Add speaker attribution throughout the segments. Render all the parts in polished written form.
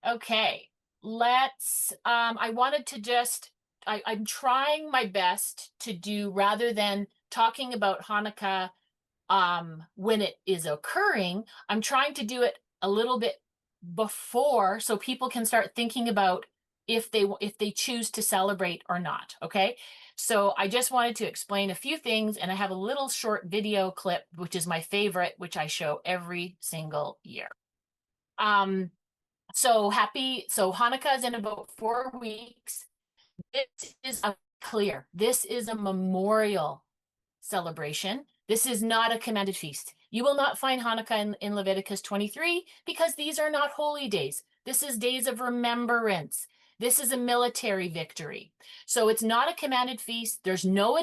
Speaker 1: Okay, I wanted to I'm trying my best to do, rather than talking about Hanukkah when it is occurring, I'm trying to do it a little bit before so people can start thinking about if they choose to celebrate or not. Okay. So I just wanted to explain a few things, and I have a little short video clip, which is my favorite, which I show every single year. Um, so Hanukkah is in about 4 weeks. This is a memorial celebration. This is not a commanded feast. You will not find Hanukkah in Leviticus 23 because these are not holy days. This is days of remembrance. This is a military victory. So it's not a commanded feast. There's nowhere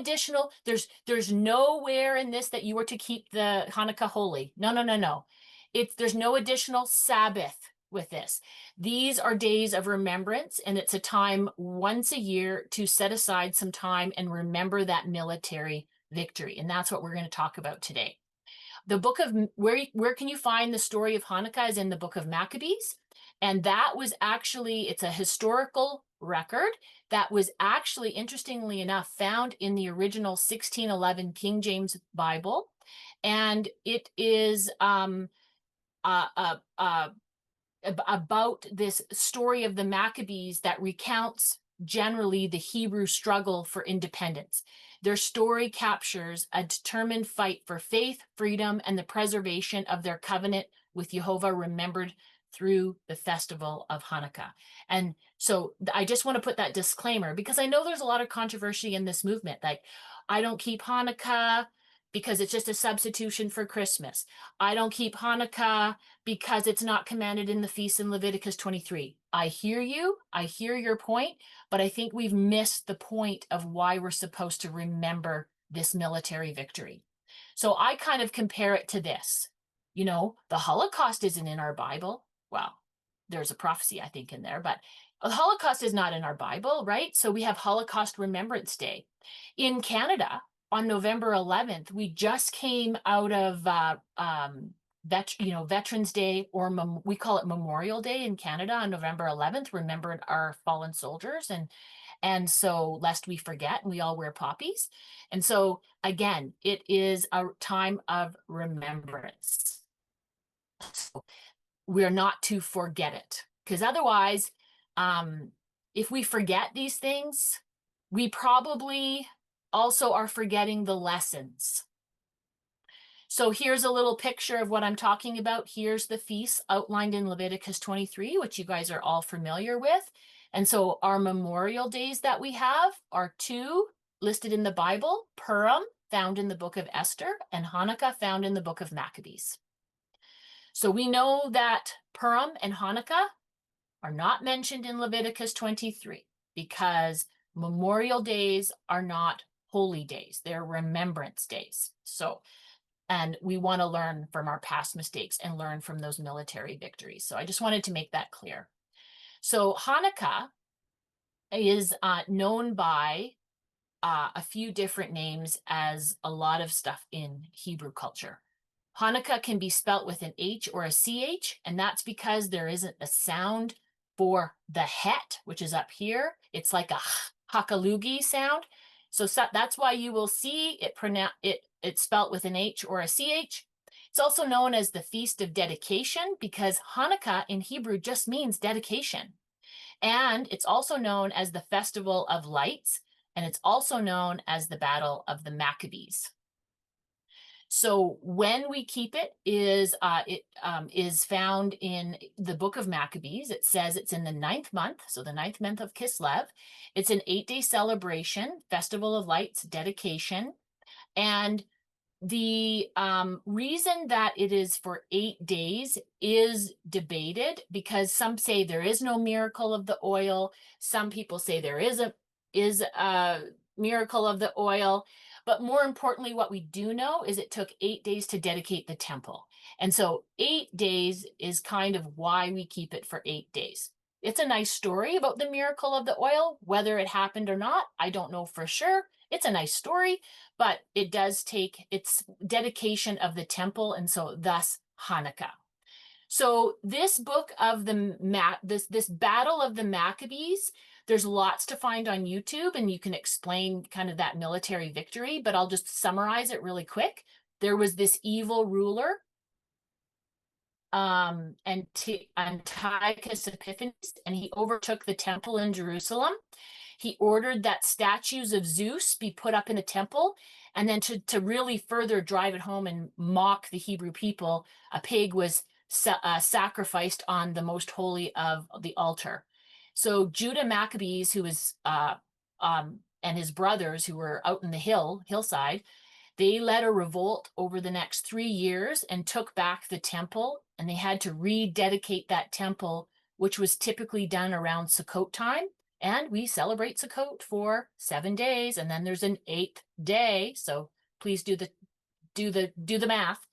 Speaker 1: in this that you were to keep the Hanukkah holy. No, no, no, no. There's no additional Sabbath with this. These are days of remembrance, and it's a time once a year to set aside some time and remember that military victory. And that's what we're going to talk about today. The book of where can you find the story of Hanukkah is in the book of Maccabees. And that was actually, it's a historical record that was actually, interestingly enough, found in the original 1611 King James Bible. And it is about this story of the Maccabees that recounts generally the Hebrew struggle for independence. Their story captures a determined fight for faith, freedom, and the preservation of their covenant with Jehovah, remembered through the festival of Hanukkah. And so I just want to put that disclaimer, because I know there's a lot of controversy in this movement. Like, I don't keep Hanukkah because it's just a substitution for Christmas. I don't keep Hanukkah because it's not commanded in the feast in Leviticus 23. I hear you. I hear your point, but I think we've missed the point of why we're supposed to remember this military victory. So I kind of compare it to this. You know, the Holocaust isn't in our Bible. Well, there's a prophecy, I think, in there, but the Holocaust is not in our Bible, right? So we have Holocaust Remembrance Day. In Canada, on November 11th, we just came out of Veterans Day, or we call it Memorial Day in Canada on November 11th, remembering our fallen soldiers, and so lest we forget, and we all wear poppies. And so again, it is a time of remembrance. So we're not to forget it, because otherwise, if we forget these things, we probably also are forgetting the lessons. So here's a little picture of what I'm talking about. Here's the feasts outlined in Leviticus 23, which you guys are all familiar with. And so our memorial days that we have are two listed in the Bible: Purim, found in the book of Esther, and Hanukkah, found in the book of Maccabees. So we know that Purim and Hanukkah are not mentioned in Leviticus 23 because memorial days are not holy days. They're remembrance days. So, and we want to learn from our past mistakes and learn from those military victories. So I just wanted to make that clear. So Hanukkah is known by a few different names, as a lot of stuff in Hebrew culture. Hanukkah can be spelt with an H or a CH, and that's because there isn't a sound for the het, which is up here. It's like a hakalugi sound. So that's why you will see it's spelt with an H or a CH. It's also known as the Feast of Dedication because Hanukkah in Hebrew just means dedication. And it's also known as the Festival of Lights, and it's also known as the Battle of the Maccabees. So when we keep it is found in the book of Maccabees. It says it's in the 9th month, so the 9th month of Kislev. It's an 8-day celebration, Festival of Lights, dedication. And the reason that it is for 8 days is debated, because some say there is no miracle of the oil. Some people say there is a miracle of the oil. But more importantly, what we do know is it took 8 days to dedicate the temple. And so 8 days is kind of why we keep it for 8 days. It's a nice story about the miracle of the oil. Whether it happened or not, I don't know for sure. It's a nice story, but it does take its dedication of the temple, and so thus Hanukkah. So this book of this battle of the Maccabees, there's lots to find on YouTube, and you can explain kind of that military victory, but I'll just summarize it really quick. There was this evil ruler, Antiochus Epiphanes, and he overtook the temple in Jerusalem. He ordered that statues of Zeus be put up in the temple, and then to really further drive it home and mock the Hebrew people, a pig was sacrificed on the most holy of the altar. So Judah Maccabees, who was and his brothers who were out in the hillside, they led a revolt over the next 3 years and took back the temple, and they had to rededicate that temple, which was typically done around Sukkot time. And we celebrate Sukkot for 7 days, and then there's an eighth day. So please do the math.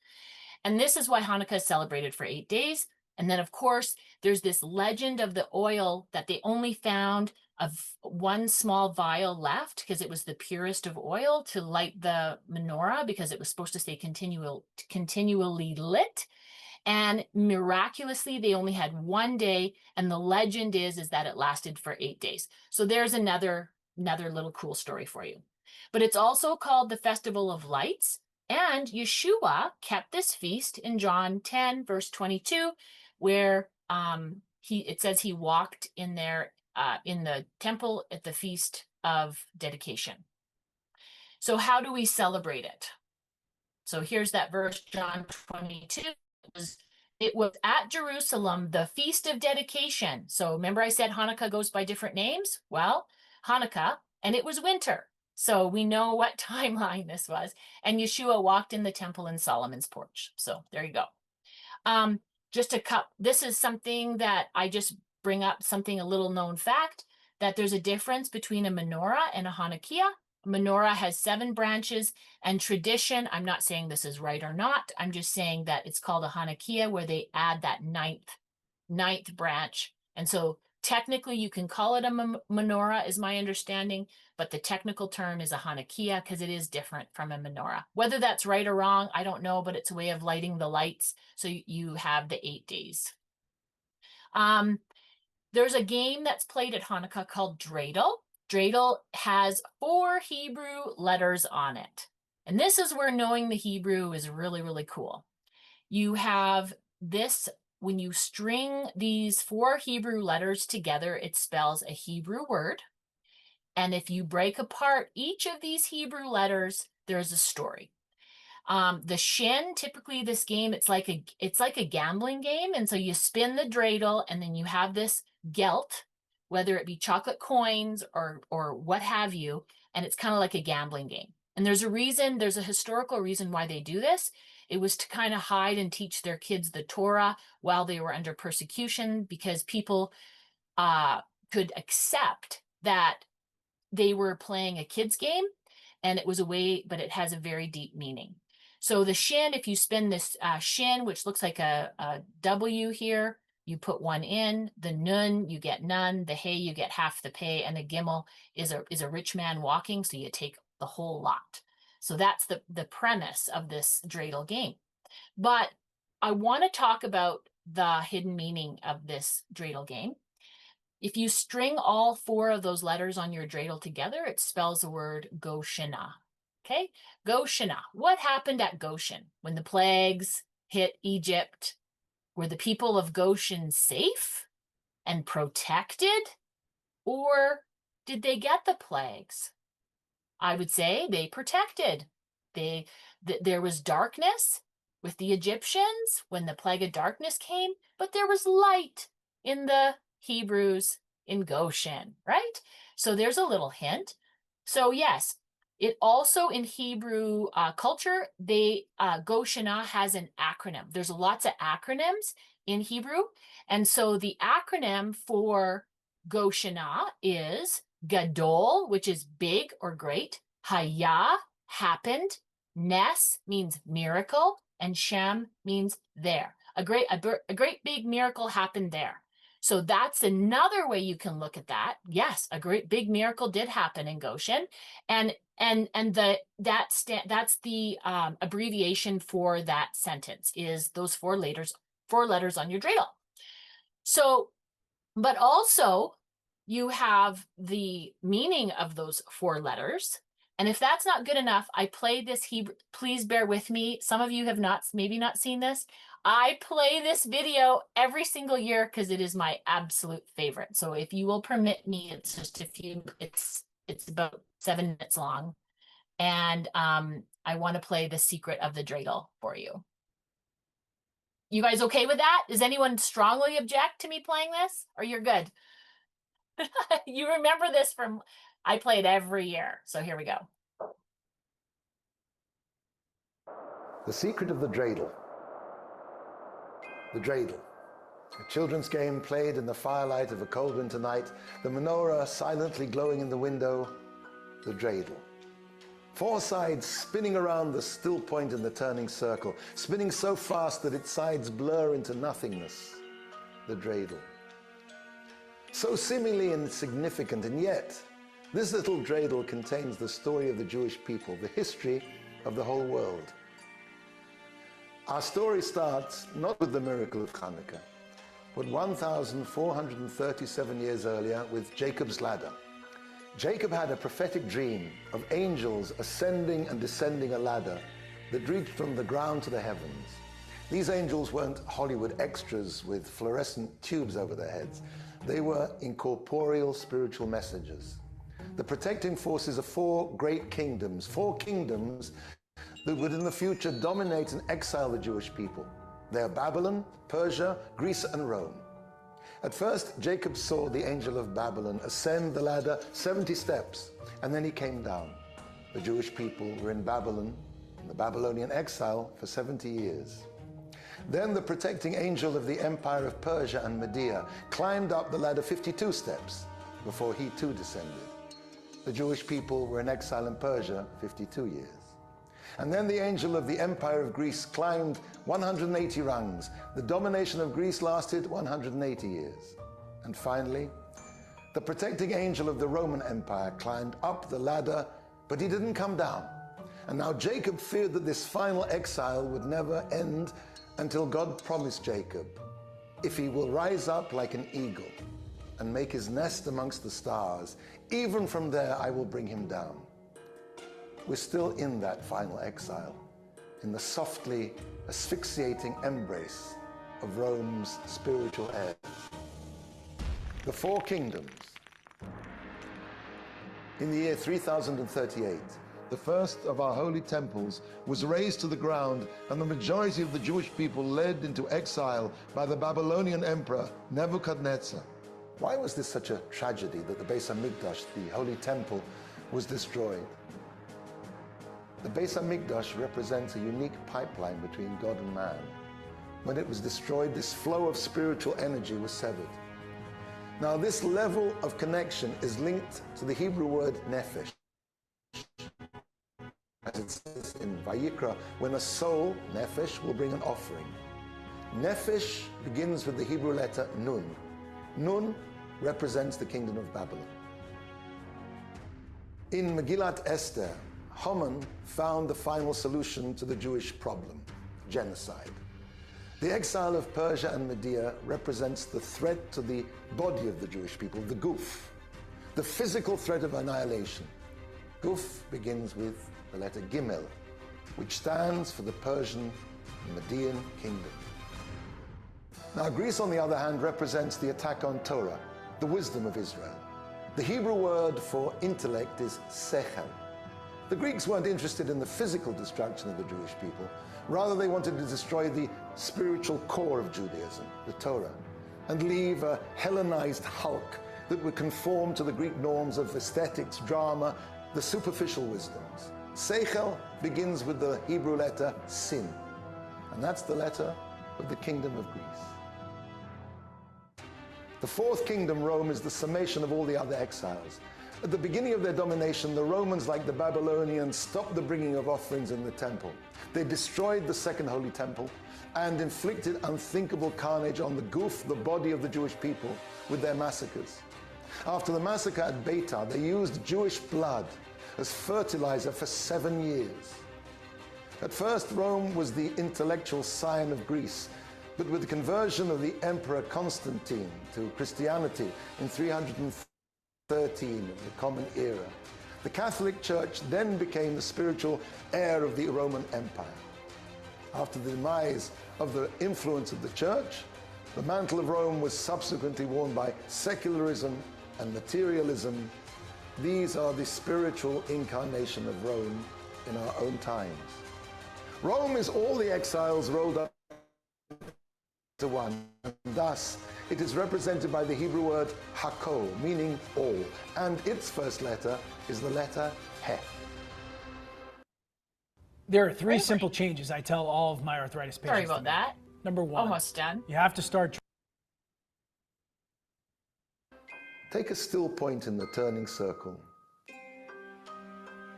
Speaker 1: And this is why Hanukkah is celebrated for 8 days. And then, of course, there's this legend of the oil that they only found of one small vial left because it was the purest of oil to light the menorah because it was supposed to stay continually lit. And miraculously, they only had 1 day, and the legend is that it lasted for 8 days. So there's another little cool story for you. But it's also called the Festival of Lights, and Yeshua kept this feast in John 10, verse 22, where it says he walked in there in the temple at the Feast of Dedication. So how do we celebrate it? So here's that verse, John 22. It was at Jerusalem, the Feast of Dedication. So remember I said Hanukkah goes by different names? Well, Hanukkah, and it was winter. So we know what timeline this was. And Yeshua walked in the temple in Solomon's porch. So there you go. This is something that I just bring up, a little known fact, that there's a difference between a menorah and a Hanukkah. A menorah has 7 branches, and tradition, I'm not saying this is right or not, I'm just saying that it's called a Hanukkah where they add that ninth branch. And so technically you can call it a menorah is my understanding, but the technical term is a Hanukkah because it is different from a menorah. Whether that's right or wrong, I don't know, but it's a way of lighting the lights. So you have the 8 days. There's a game that's played at Hanukkah called dreidel. Dreidel has 4 Hebrew letters on it. And this is where knowing the Hebrew is really, really cool. You have this, when you string these 4 Hebrew letters together, it spells a Hebrew word. And if you break apart each of these Hebrew letters, there's a story. The shin, typically this game, it's like a gambling game. And so you spin the dreidel and then you have this gelt, whether it be chocolate coins or what have you, and it's kind of like a gambling game. And there's a historical reason why they do this. It was to kind of hide and teach their kids the Torah while they were under persecution, because people could accept that they were playing a kid's game, and it was a way, but it has a very deep meaning. So the shin, if you spin this shin, which looks like a W here, you put 1 in. The nun, you get none. The hey, you get half the pay. And the gimel is a rich man walking, so you take the whole lot. So that's the premise of this dreidel game. But I want to talk about the hidden meaning of this dreidel game. If you string all 4 of those letters on your dreidel together, it spells the word Goshena. Okay, Goshena. What happened at Goshen when the plagues hit Egypt? Were the people of Goshen safe and protected, or did they get the plagues? I would say they protected. There was darkness with the Egyptians when the plague of darkness came, but there was light in the Hebrews in Goshen, right? So there's a little hint. So yes, it also in Hebrew culture, Goshenah has an acronym. There's lots of acronyms in Hebrew. And so the acronym for Goshenah is Gadol, which is big or great. Haya, happened. Nes means miracle. And Shem means there. A great big miracle happened there. So that's another way you can look at that. Yes, a great big miracle did happen in Goshen, and that's the abbreviation for that sentence is those 4 letters 4 letters on your dreidel. So, but also you have the meaning of those 4 letters. And if that's not good enough, I play this Hebrew. Please bear with me. Some of you have maybe not seen this. I play this video every single year because it is my absolute favorite. So if you will permit me, it's just it's about 7 minutes long. And I want to play the secret of the dreidel for you. You guys okay with that? Does anyone strongly object to me playing this? Or you're good? You remember this from, I play it every year. So here we go.
Speaker 2: The secret of the dreidel. The dreidel. A children's game played in the firelight of a cold winter night. The menorah silently glowing in the window. The dreidel. 4 sides spinning around the still point in the turning circle, spinning so fast that its sides blur into nothingness. The dreidel. So seemingly insignificant, and yet this little dreidel contains the story of the Jewish people, the history of the whole world. Our story starts not with the miracle of Hanukkah, but 1,437 years earlier with Jacob's ladder. Jacob had a prophetic dream of angels ascending and descending a ladder that reached from the ground to the heavens. These angels weren't Hollywood extras with fluorescent tubes over their heads. They were incorporeal spiritual messengers, the protecting forces of 4 great kingdoms, 4 kingdoms that would in the future dominate and exile the Jewish people. They are Babylon, Persia, Greece, and Rome. At first, Jacob saw the angel of Babylon ascend the ladder 70 steps, and then he came down. The Jewish people were in Babylon, in the Babylonian exile, for 70 years. Then the protecting angel of the empire of Persia and Media climbed up the ladder 52 steps before he too descended. The Jewish people were in exile in Persia 52 years. And then the angel of the empire of Greece climbed 180 rungs. The domination of Greece lasted 180 years. And finally, the protecting angel of the Roman Empire climbed up the ladder, but he didn't come down. And now Jacob feared that this final exile would never end until God promised Jacob, if he will rise up like an eagle and make his nest amongst the stars, even from there I will bring him down. We're still in that final exile, in the softly asphyxiating embrace of Rome's spiritual heirs. The 4 kingdoms. In the year 3038, the first of our holy temples was razed to the ground, and the majority of the Jewish people led into exile by the Babylonian emperor Nebuchadnezzar. Why was this such a tragedy that the Beis Hamikdash, the holy temple, was destroyed? The Beis Hamikdash represents a unique pipeline between God and man. When it was destroyed, this flow of spiritual energy was severed. Now, this level of connection is linked to the Hebrew word nefesh. As it says in Vayikra, when a soul, nefesh, will bring an offering. Nefesh begins with the Hebrew letter Nun. Nun represents the kingdom of Babylon. In Megillat Esther, Haman found the final solution to the Jewish problem, genocide. The exile of Persia and Media represents the threat to the body of the Jewish people, the guf, the physical threat of annihilation. Guf begins with the letter Gimel, which stands for the Persian and Median kingdom. Now, Greece, on the other hand, represents the attack on Torah, the wisdom of Israel. The Hebrew word for intellect is sechel. The Greeks weren't interested in the physical destruction of the Jewish people. Rather, they wanted to destroy the spiritual core of Judaism, the Torah, and leave a Hellenized hulk that would conform to the Greek norms of aesthetics, drama, the superficial wisdoms. Seichel begins with the Hebrew letter Sin, and that's the letter of the kingdom of Greece. The 4th kingdom, Rome, is the summation of all the other exiles. At the beginning of their domination, the Romans, like the Babylonians, stopped the bringing of offerings in the temple. They destroyed the second holy temple and inflicted unthinkable carnage on the guf, the body of the Jewish people, with their massacres. After the massacre at Beitar, they used Jewish blood as fertilizer for 7 years. At first, Rome was the intellectual scion of Greece. But with the conversion of the Emperor Constantine to Christianity in 313 of the Common Era, the Catholic Church then became the spiritual heir of the Roman Empire. After the demise of the influence of the Church, the mantle of Rome was subsequently worn by secularism and materialism. These are the spiritual incarnation of Rome in our own times. Rome is all the exiles rolled up to one, and thus it is represented by the Hebrew word hako, meaning all, and its first letter is the letter he.
Speaker 3: There are three simple changes I tell all of my arthritis patients.
Speaker 1: Sorry about that.
Speaker 3: Number one,
Speaker 1: Almost done.
Speaker 3: you have to start.
Speaker 2: Take a still point in the turning circle.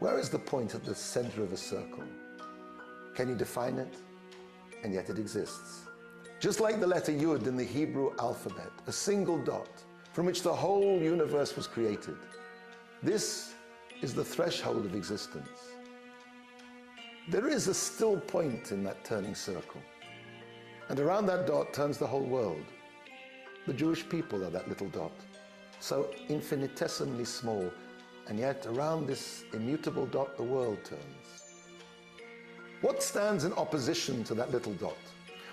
Speaker 2: Where is the point at the center of a circle? Can you define it? And yet it exists. Just like the letter Yud in the Hebrew alphabet, a single dot from which the whole universe was created. This is the threshold of existence. There is a still point in that turning circle. And around that dot turns the whole world. The Jewish people are that little dot, so infinitesimally small, and yet around this immutable dot the world turns. What stands in opposition to that little dot?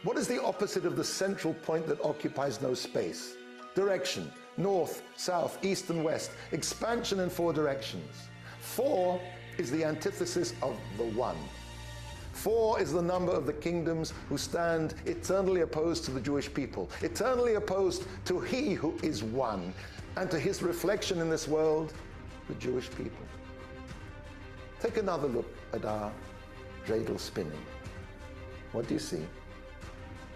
Speaker 2: What is the opposite of the central point that occupies no space? Direction, north, south, east and west, expansion in four directions. 4 is the antithesis of the one. 4 is the number of the kingdoms who stand eternally opposed to the Jewish people, eternally opposed to He who is one, and to His reflection in this world, the Jewish people. Take another look at our dreidel spinning. What do you see?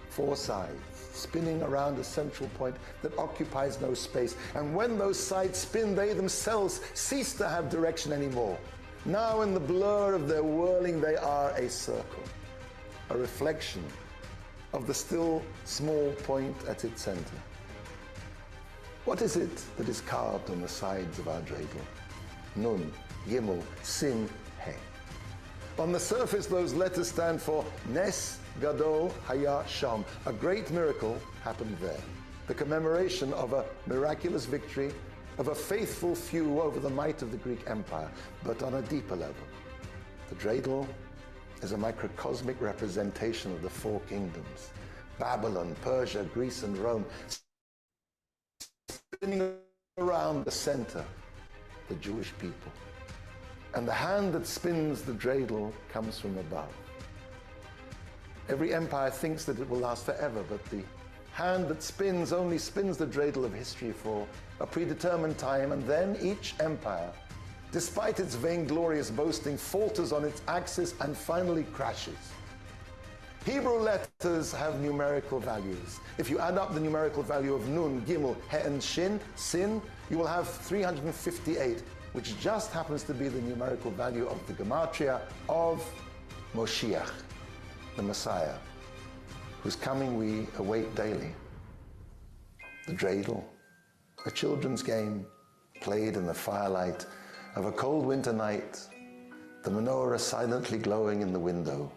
Speaker 2: 4 sides, spinning around a central point that occupies no space. And when those sides spin, they themselves cease to have direction anymore. Now in the blur of their whirling, they are a circle, a reflection of the still small point at its center. What is it that is carved on the sides of our dreidel? Nun, Gimel, Sin, He. On the surface, those letters stand for Nes Gadol Haya Sham. A great miracle happened there. The commemoration of a miraculous victory of a faithful few over the might of the Greek Empire, but on a deeper level. The dreidel is a microcosmic representation of the 4 kingdoms, Babylon, Persia, Greece, and Rome, spinning around the center, the Jewish people. And the hand that spins the dreidel comes from above. Every empire thinks that it will last forever, but the hand that spins only spins the dreidel of history for a predetermined time, and then each empire, despite its vainglorious boasting, falters on its axis and finally crashes. Hebrew letters have numerical values. If you add up the numerical value of Nun, Gimel, He, and Shin, Sin, you will have 358, which just happens to be the numerical value of the gematria of Moshiach, the Messiah, whose coming we await daily. The dreidel, a children's game played in the firelight of a cold winter night, the menorah silently glowing in the window,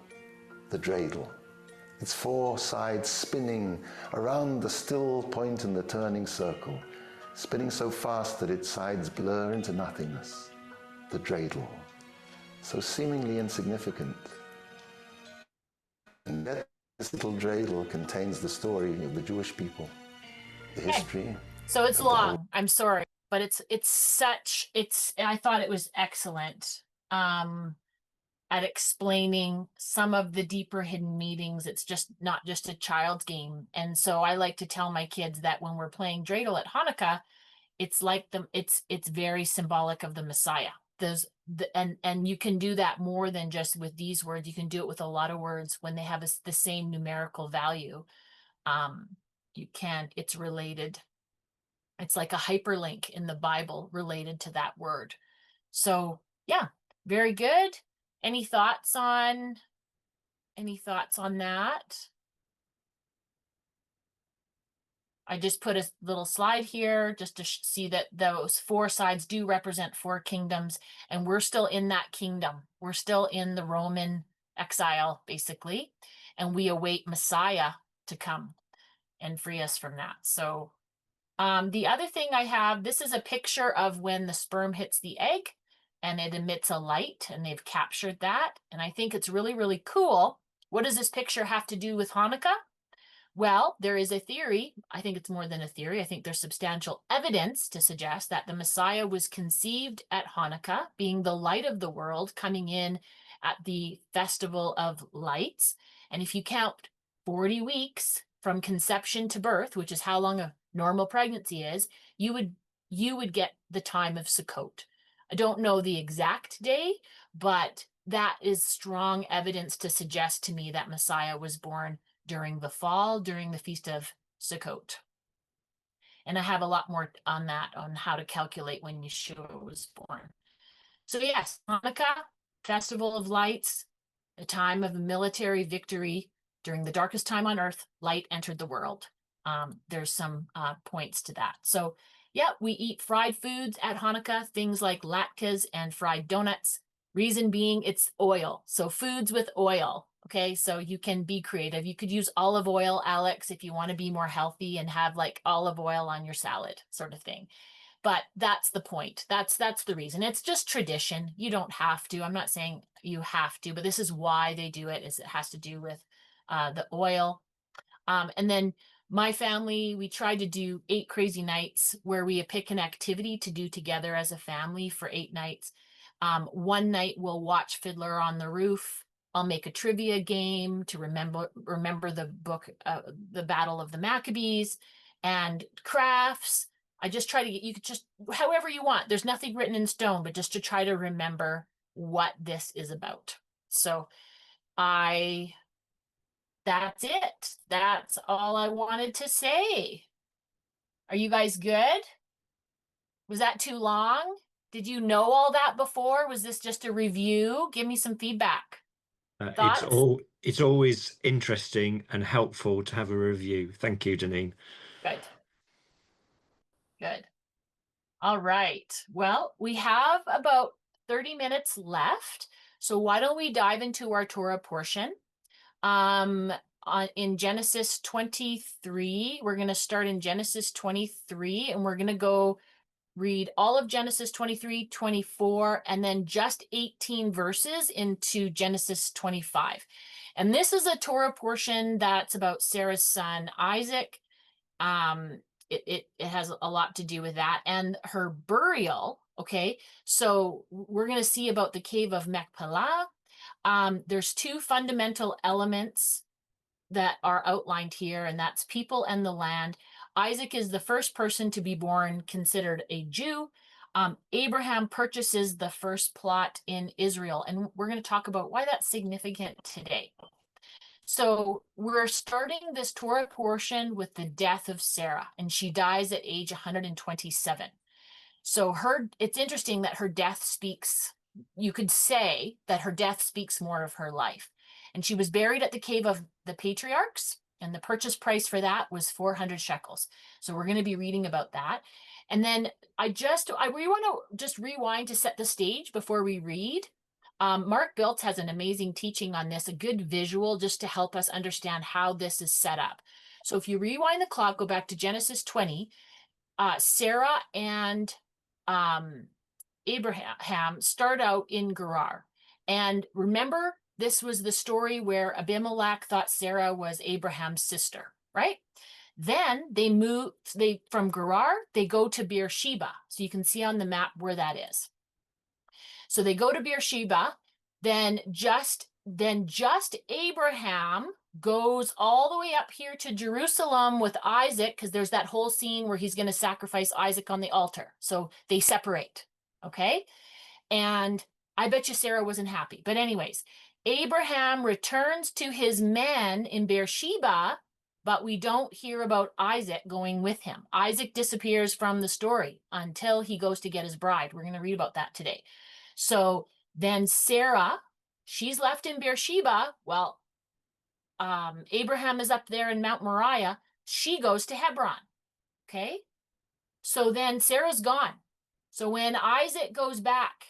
Speaker 2: the dreidel, its 4 sides spinning around the still point in the turning circle, spinning so fast that its sides blur into nothingness, the dreidel, so seemingly insignificant. And yet this little dreidel contains the story of the Jewish people, the history.
Speaker 1: So it's long. I'm sorry, but I thought it was excellent at explaining some of the deeper hidden meanings. It's just not just a child's game. And so I like to tell my kids that when we're playing dreidel at Hanukkah, it's like it's very symbolic of the Messiah. And you can do that more than just with these words. You can do it with a lot of words when they have the same numerical value. It's related. It's like a hyperlink in the Bible related to that word. So yeah, very good. Any thoughts on that? I just put a little slide here just to see that those 4 sides do represent 4 kingdoms, and we're still in that kingdom. We're still in the Roman exile, basically, and we await Messiah to come and free us from that. So the other thing I have, this is a picture of when the sperm hits the egg and it emits a light, and they've captured that. And I think it's really, really cool. What does this picture have to do with Hanukkah? Well, there is a theory. I think it's more than a theory. I think there's substantial evidence to suggest that the Messiah was conceived at Hanukkah, being the light of the world, coming in at the Festival of Lights. And if you count 40 weeks from conception to birth, which is how long a normal pregnancy is, you would get the time of Sukkot. I don't know the exact day, but that is strong evidence to suggest to me that Messiah was born during the fall, during the Feast of Sukkot. And I have a lot more on that, on how to calculate when Yeshua was born. So yes, Hanukkah, Festival of Lights, a time of military victory. During the darkest time on earth, light entered the world. There's some points to that. So yeah, we eat fried foods at Hanukkah, things like latkes and fried donuts. Reason being, it's oil. So foods with oil. Okay, so you can be creative. You could use olive oil, Alex, if you want to be more healthy and have like olive oil on your salad, sort of thing. But that's the point. That's the reason. It's just tradition. You don't have to. I'm not saying you have to, but this is why they do it, is it has to do with the oil. And then my family, we tried to do 8 crazy nights where we pick an activity to do together as a family for 8 nights. One night we'll watch Fiddler on the Roof. I'll make a trivia game to remember the book, the Battle of the Maccabees, and crafts. I just try to get, you could just, however you want. There's nothing written in stone, but just to try to remember what this is about. So that's it. That's all I wanted to say. Are you guys good? Was that too long? Did you know all that before? Was this just a review? Give me some feedback. Thoughts?
Speaker 4: It's always interesting and helpful to have a review. Thank you, Janine.
Speaker 1: Good. Good. All right. Well, we have about 30 minutes left. So why don't we dive into our Torah portion? In Genesis 23, we're going to start in Genesis 23, and we're going to go read all of Genesis 23, 24, and then just 18 verses into Genesis 25. And this is a Torah portion that's about Sarah's son, Isaac. It has a lot to do with that and her burial. Okay, so we're going to see about the cave of Machpelah. There's 2 fundamental elements that are outlined here, and that's people and the land. Isaac is the first person to be born considered a Jew. Abraham purchases the first plot in Israel, and we're going to talk about why that's significant today. So we're starting this Torah portion with the death of Sarah, and she dies at age 127. So it's interesting that her death speaks, you could say that her death speaks more of her life. And she was buried at the cave of the patriarchs, and the purchase price for that was 400 shekels. So we're going to be reading about that. And then we want to just rewind to set the stage before we read. Mark Biltz has an amazing teaching on this, a good visual just to help us understand how this is set up. So if you rewind the clock, go back to Genesis 20, Sarah and Abraham start out in Gerar. And remember, this was the story where Abimelech thought Sarah was Abraham's sister, right? Then from Gerar, they go to Beersheba. So you can see on the map where that is. So they go to Beersheba, then just Abraham goes all the way up here to Jerusalem with Isaac, because there's that whole scene where he's going to sacrifice Isaac on the altar. So they separate, okay? And I bet you Sarah wasn't happy. But anyways, Abraham returns to his men in Beersheba, but we don't hear about Isaac going with him. Isaac disappears from the story until he goes to get his bride. We're going to read about that today. So then Sarah, she's left in Beersheba. Well, Abraham is up there in Mount Moriah. She goes to Hebron. Okay. So then Sarah's gone. So when Isaac goes back,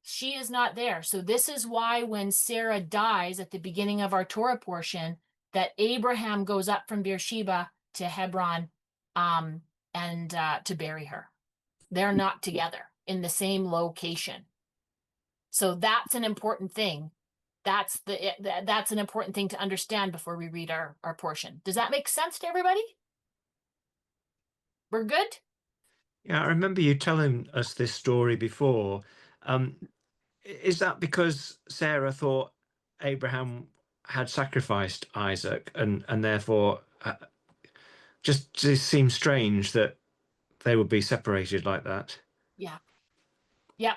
Speaker 1: she is not there. So this is why when Sarah dies at the beginning of our Torah portion, that Abraham goes up from Beersheba to Hebron and to bury her. They're not together in the same location. So that's an important thing. That's an important thing to understand before we read our portion. Does that make sense to everybody? We're good?
Speaker 4: Yeah, I remember you telling us this story before. Is that because Sarah thought Abraham had sacrificed Isaac, and therefore just seems strange that they would be separated like that?
Speaker 1: Yeah. Yeah.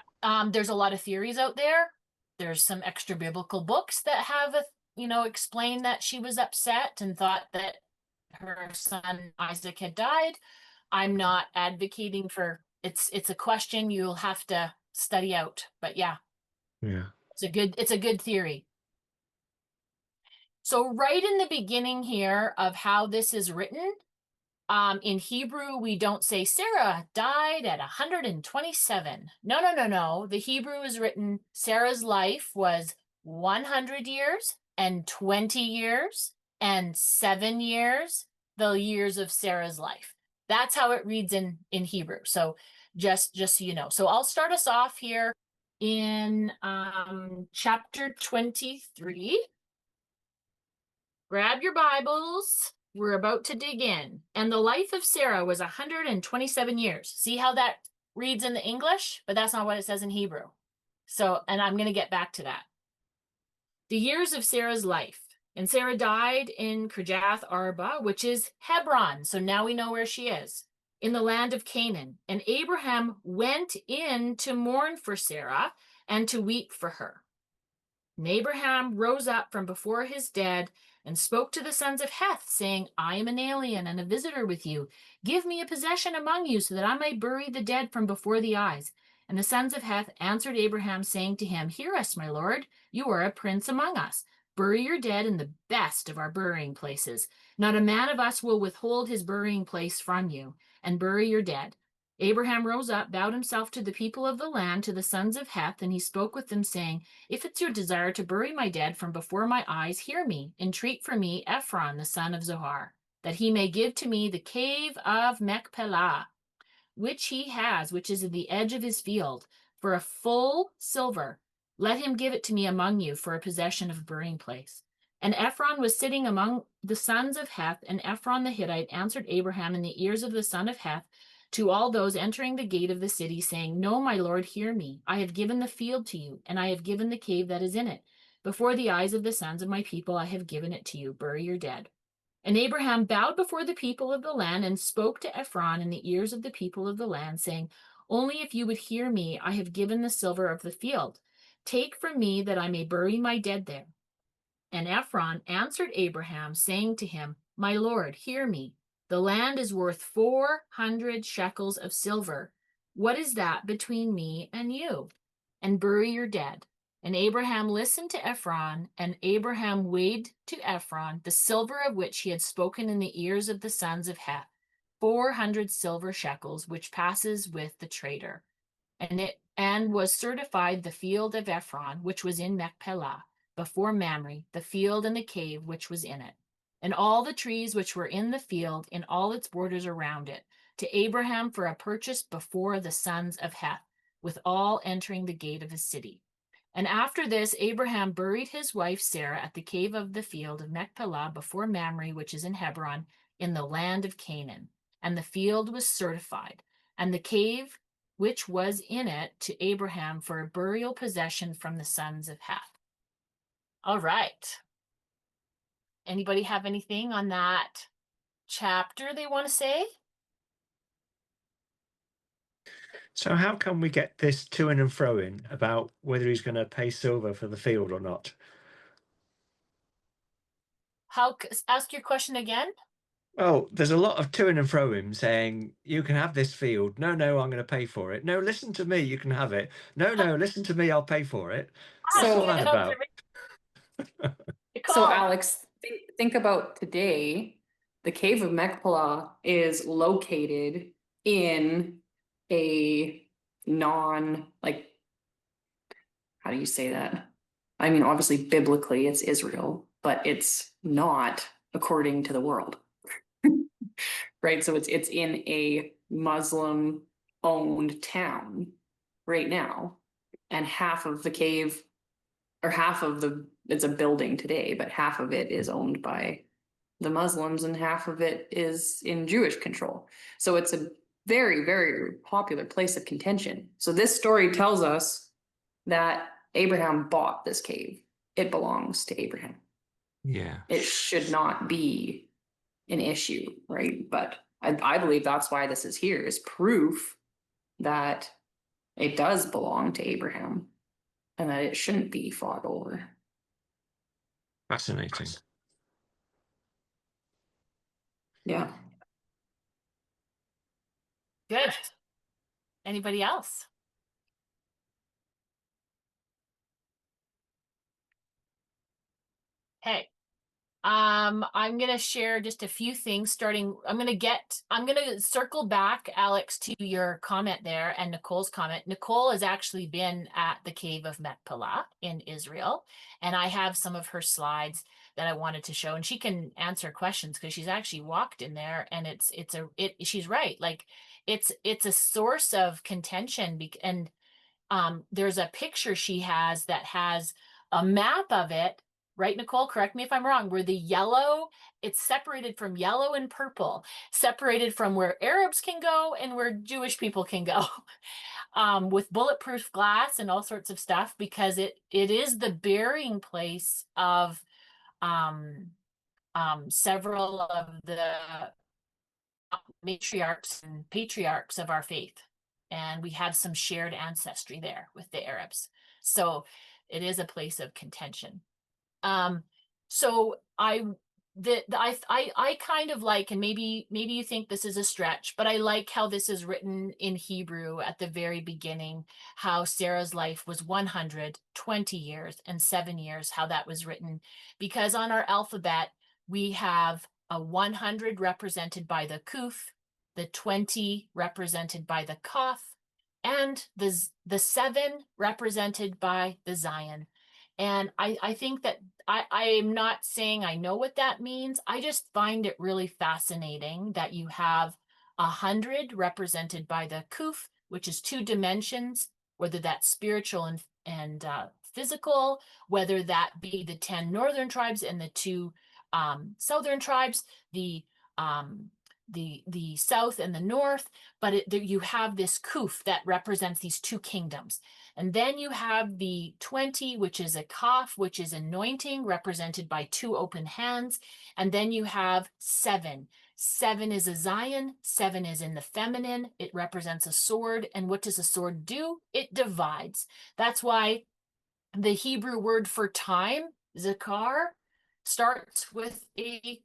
Speaker 1: There's a lot of theories out there. There's some extra biblical books that have explain that she was upset and thought that her son Isaac had died. I'm not advocating for it's a question you'll have to study out. But yeah,
Speaker 4: Yeah.
Speaker 1: it's a good theory. So right in the beginning here of how this is written, in Hebrew, we don't say Sarah died at 127. No, no, no, no. The Hebrew is written Sarah's life was 100 years and 20 years and 7 years, the years of Sarah's life. That's how it reads in Hebrew. So just so you know. So I'll start us off here in chapter 23. Grab your Bibles. We're about to dig in. And the life of Sarah was 127 years. See how that reads in the English? But that's not what it says in Hebrew. So, and I'm going to get back to that. The years of Sarah's life. And Sarah died in Kirjath Arba, which is Hebron. So now we know where she is, in the land of Canaan. And Abraham went in to mourn for Sarah and to weep for her. And Abraham rose up from before his dead and spoke to the sons of Heth, saying, I am an alien and a visitor with you. Give me a possession among you, so that I may bury the dead from before the eyes. And the sons of Heth answered Abraham, saying to him, Hear us, my lord, you are a prince among us. Bury your dead in the best of our burying places. Not a man of us will withhold his burying place from you, and bury your dead. Abraham rose up, bowed himself to the people of the land, to the sons of Heth, and he spoke with them, saying, If it's your desire to bury my dead from before my eyes, hear me. Entreat for me Ephron, the son of Zohar, that he may give to me the cave of Machpelah, which he has, which is at the edge of his field, for a full silver. Let him give it to me among you for a possession of a burying place. And Ephron was sitting among the sons of Heth, and Ephron the Hittite answered Abraham in the ears of the son of Heth to all those entering the gate of the city, saying, No, my lord, hear me. I have given the field to you, and I have given the cave that is in it. Before the eyes of the sons of my people I have given it to you. Bury your dead. And Abraham bowed before the people of the land and spoke to Ephron in the ears of the people of the land, saying, Only if you would hear me, I have given the silver of the field. Take from me that I may bury my dead there. And Ephron answered Abraham, saying to him, My lord, hear me. The land is worth 400 shekels of silver. What is that between me and you? And bury your dead. And Abraham listened to Ephron, and Abraham weighed to Ephron the silver of which he had spoken in the ears of the sons of Heth, 400 silver shekels, which passes with the trader. And was certified the field of Ephron, which was in Machpelah, before Mamre, the field and the cave which was in it, and all the trees which were in the field in all its borders around it, to Abraham for a purchase before the sons of Heth, with all entering the gate of his city. And after this, Abraham buried his wife Sarah at the cave of the field of Machpelah before Mamre, which is in Hebron, in the land of Canaan. And the field was certified, and the cave which was in it to Abraham for a burial possession from the sons of Heth. All right. Anybody have anything on that chapter they want to say?
Speaker 4: So how can we get this to and fro-ing about whether he's going to pay silver for the field or not?
Speaker 1: Ask your question again?
Speaker 4: Well, there's a lot of to and fro-ing saying, you can have this field. No, no, I'm going to pay for it. No, listen to me, you can have it. No, no, listen to me, I'll pay for it. What's all
Speaker 5: So,
Speaker 4: that about?
Speaker 5: so Alex, think about today. The cave of Machpelah is located in a like, how do you say that? I mean, obviously, biblically, it's Israel, but it's not according to the world. Right? So it's in a Muslim owned town right now. And half of the cave, or half of it's a building today, but half of it is owned by the Muslims and half of it is in Jewish control. So it's a very, very popular place of contention. So this story tells us that Abraham bought this cave. It belongs to Abraham.
Speaker 4: Yeah.
Speaker 5: It should not be an issue, right? But I believe that's why this is here, is proof that it does belong to Abraham and that it shouldn't be fought over.
Speaker 4: Fascinating.
Speaker 5: Yeah.
Speaker 1: Good. Anybody else? Hey, I'm going to share just a few things starting. I'm going to circle back, Alex, to your comment there and Nicole's comment. Nicole has actually been at the Cave of Machpelah in Israel, and I have some of her slides that I wanted to show, and she can answer questions because she's actually walked in there, and she's right. Like it's a source of contention, and there's a picture she has that has a map of it, right, Nicole? Correct me if I'm wrong, where the yellow, it's separated from yellow and purple, separated from where Arabs can go and where Jewish people can go, with bulletproof glass and all sorts of stuff, because it is the burying place of several of the matriarchs and patriarchs of our faith. And we have some shared ancestry there with the Arabs. So it is a place of contention. So I kind of like, and maybe you think this is a stretch, but I like how this is written in Hebrew at the very beginning, how Sarah's life was 120 years and 7 years, how that was written, because on our alphabet, we have a 100 represented by the kuf, the 20 represented by the kaf, and the 7 represented by the Zion. And I think that I am not saying I know what that means. I just find it really fascinating that you have 100 represented by the kuf, which is 2 dimensions, whether that's spiritual and physical, whether that be the 10 northern tribes and the 2 southern tribes, the south and the north, but you have this kuf that represents these 2 kingdoms. And then you have the 20, which is a kaf, which is anointing, represented by 2 open hands. And then you have 7. 7 is a Zion. 7 is in the feminine. It represents a sword. And what does a sword do? It divides. That's why the Hebrew word for time, zakar, starts with a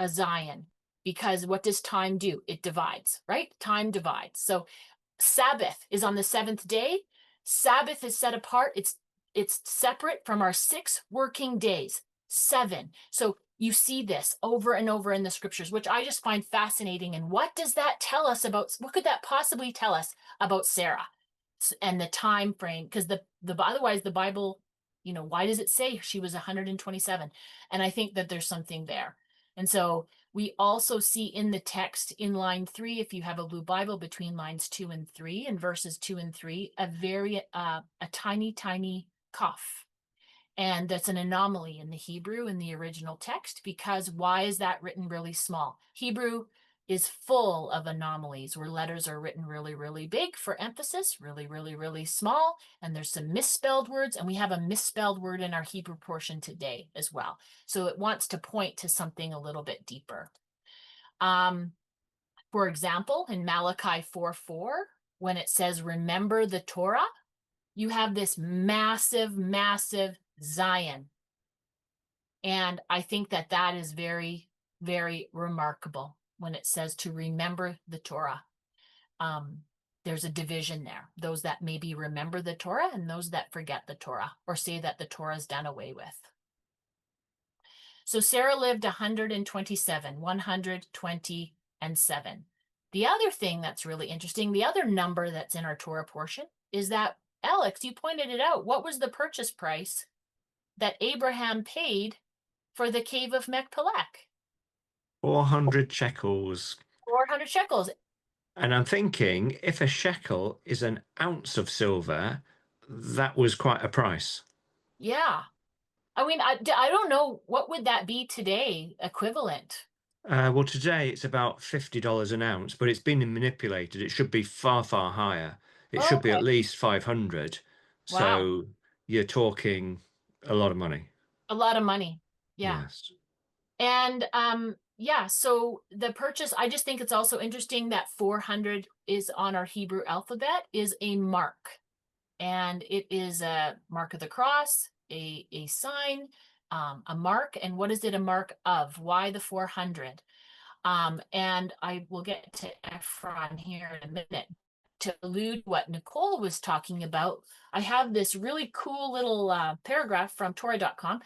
Speaker 1: Zion, because what does time do? It divides, right? Time divides. So Sabbath is on the 7th day. Sabbath is set apart. It's separate from our 6 working days. 7. So you see this over and over in the scriptures, which I just find fascinating. And what does that tell us about, what could that possibly tell us about Sarah and the time frame? Because otherwise the Bible, why does it say she was 127? And I think that there's something there. And so we also see in the text in line 3, if you have a blue Bible, between lines 2 and 3 and verses 2 and 3, a tiny, tiny kaf. And that's an anomaly in the Hebrew in the original text, because why is that written really small? Hebrew is full of anomalies where letters are written really, really big for emphasis, really, really, really small. And there's some misspelled words, and we have a misspelled word in our Hebrew portion today as well. So it wants to point to something a little bit deeper. For example, in Malachi 4:4, when it says, remember the Torah, you have this massive, massive Zion. And I think that that is very, very remarkable when it says to remember the Torah. There's a division there. Those that maybe remember the Torah and those that forget the Torah or say that the Torah is done away with. So Sarah lived 127, 120 and 7. The other thing that's really interesting, the other number that's in our Torah portion is that, Alex, you pointed it out. What was the purchase price that Abraham paid for the cave of Machpelah?
Speaker 4: 400 shekels.
Speaker 1: 400 shekels.
Speaker 4: And I'm thinking if a shekel is an ounce of silver, that was quite a price.
Speaker 1: Yeah. I mean, I don't know, what would that be today, equivalent?
Speaker 4: Well, today it's about $50 an ounce, but it's been manipulated. It should be far, far higher. It
Speaker 1: Oh,
Speaker 4: should be
Speaker 1: okay.
Speaker 4: at least 500.
Speaker 1: Wow.
Speaker 4: So you're talking a lot of money.
Speaker 1: A lot of money. Yeah.
Speaker 4: Yes.
Speaker 1: And yeah, so the purchase, I just think it's also interesting that 400 is on our Hebrew alphabet, is a mark. And it is a mark of the cross, a sign, a mark. And what is it a mark of? Why the 400? And I will get to Ephron here in a minute. To allude what Nicole was talking about, I have this really cool little paragraph from Torah.com.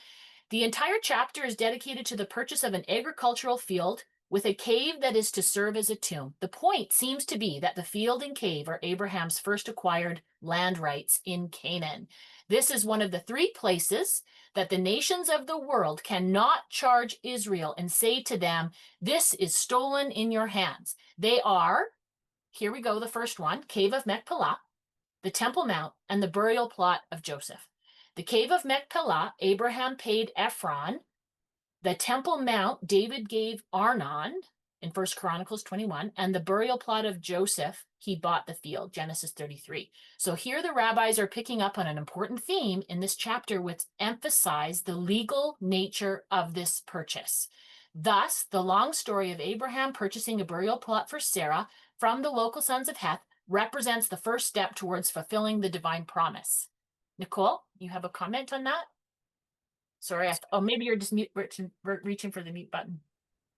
Speaker 1: The entire chapter is dedicated to the purchase of an agricultural field with a cave that is to serve as a tomb. The point seems to be that the field and cave are Abraham's first acquired land rights in Canaan. This is one of the three places that the nations of the world cannot charge Israel and say to them, this is stolen in your hands. They are, here we go, the first one, Cave of Machpelah, the Temple Mount, and the burial plot of Joseph. The Cave of Machpelah, Abraham paid Ephron. The Temple Mount, David gave Arnon in 1 Chronicles 21, and the burial plot of Joseph, he bought the field, Genesis 33. So here the rabbis are picking up on an important theme in this chapter, which emphasize the legal nature of this purchase. Thus, the long story of Abraham purchasing a burial plot for Sarah from the local sons of Heth represents the first step towards fulfilling the divine promise. Nicole, you have a comment on that? Sorry, oh, maybe you're just reaching for the mute button.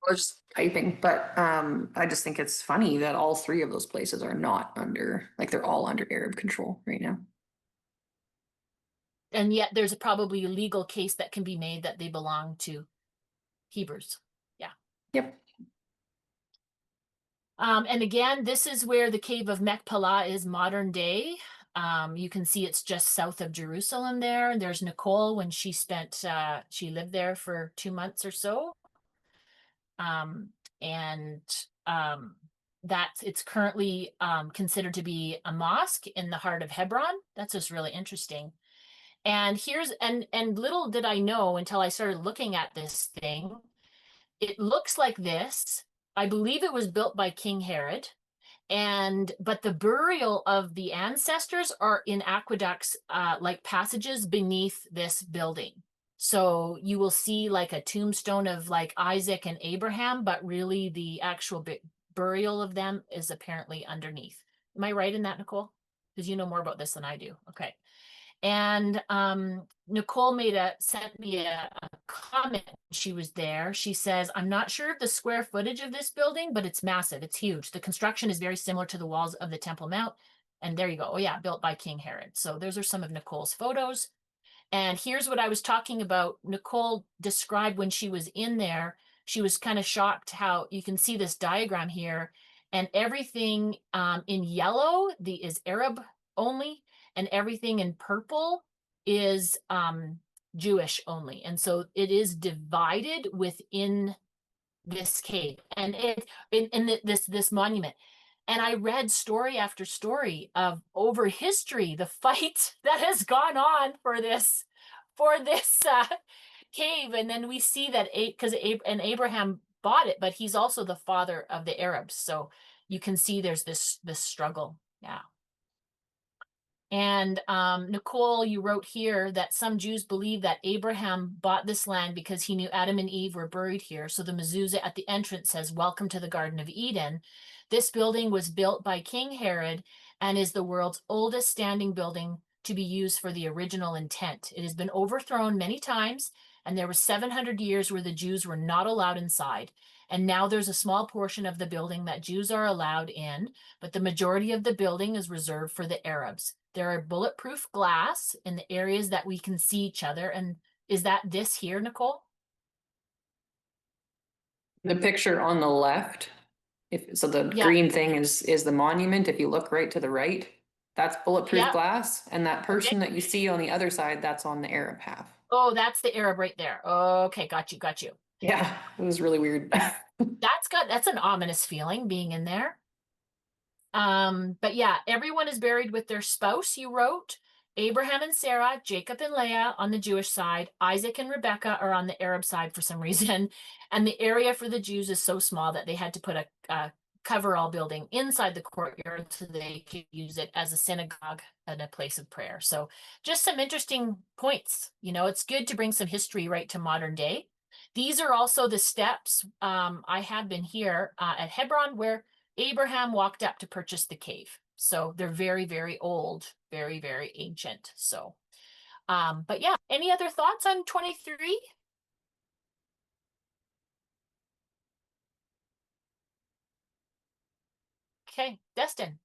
Speaker 5: I was just typing, but I just think it's funny that all three of those places are not under, like they're all under Arab control right now.
Speaker 1: And yet there's probably a legal case that can be made that they belong to Hebrews. Yeah.
Speaker 5: Yep.
Speaker 1: And again, this is where the Cave of Machpelah is modern day. You can see it's just south of Jerusalem there. There's Nicole when she spent, she lived there for 2 months or so. And it's currently considered to be a mosque in the heart of Hebron. That's just really interesting. And here's, and little did I know until I started looking at this thing, it looks like this. I believe it was built by King Herod. But the burial of the ancestors are in aqueducts, like passages beneath this building. So you will see like a tombstone of like Isaac and Abraham, but really the actual burial of them is apparently underneath. Am I right in that, Nicole? Because you know more about this than I do. Okay. And Nicole sent me a comment when she was there. She says, I'm not sure of the square footage of this building, but it's massive. It's huge. The construction is very similar to the walls of the Temple Mount. And there you go. Oh yeah, built by King Herod. So those are some of Nicole's photos. And here's what I was talking about. Nicole described when she was in there, she was kind of shocked how you can see this diagram here, and everything in yellow is Arab only, and everything in purple is Jewish only. And so it is divided within this cave and this monument. And I read story after story of over history, the fight that has gone on for this cave. And then we see that because Abraham bought it, but he's also the father of the Arabs. So you can see there's this struggle. Yeah. And Nicole, you wrote here that some Jews believe that Abraham bought this land because he knew Adam and Eve were buried here. So the mezuzah at the entrance says, "Welcome to the Garden of Eden." This building was built by King Herod and is the world's oldest standing building to be used for the original intent. It has been overthrown many times, and there were 700 years where the Jews were not allowed inside. And now there's a small portion of the building that Jews are allowed in, but the majority of the building is reserved for the Arabs. There are bulletproof glass in the areas that we can see each other. And is that this here, Nicole?
Speaker 5: The picture on the left, so the green thing is the monument. If you look right to the right, that's bulletproof glass. And that person that you see on the other side, that's on the Arab half.
Speaker 1: Oh, that's the Arab right there. Okay, got you, got you.
Speaker 5: Yeah, it was really weird.
Speaker 1: That's an ominous feeling being in there. But yeah, everyone is buried with their spouse, you wrote. Abraham and Sarah, Jacob and Leah on the Jewish side, Isaac and Rebecca are on the Arab side for some reason. And the area for the Jews is so small that they had to put a coverall building inside the courtyard so they could use it as a synagogue and a place of prayer. So just some interesting points. You know, it's good to bring some history right to modern day. These are also the steps. I have been here at Hebron where Abraham walked up to purchase the cave. So they're very, very old, very, very ancient. So, but yeah, any other thoughts on 23? Okay, Destin.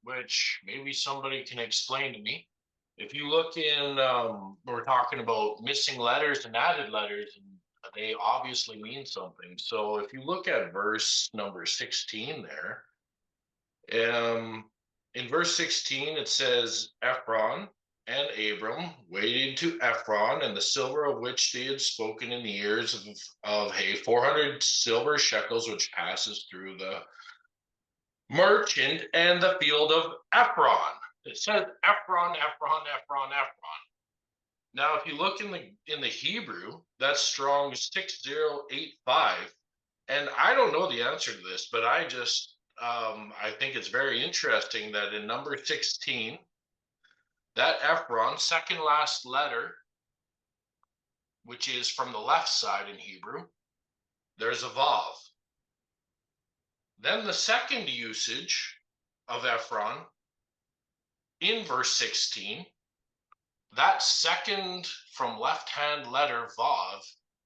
Speaker 6: Which maybe somebody can explain to me. If you look in, we're talking about missing letters and added letters, and they obviously mean something. So if you look at verse number 16 there, in verse 16, it says, Ephron and Abram waited to Ephron, and the silver of which they had spoken in the ears of 400 silver shekels, which passes through the merchant and the field of Ephron. It says Ephron, Ephron, Ephron, Ephron. Now, if you look in the Hebrew, that's strong 6085. And I don't know the answer to this, but I think it's very interesting that in number 16, that Ephron, second last letter, which is from the left side in Hebrew, there's a Vav. Then the second usage of Ephron in verse 16, that second from left-hand letter Vav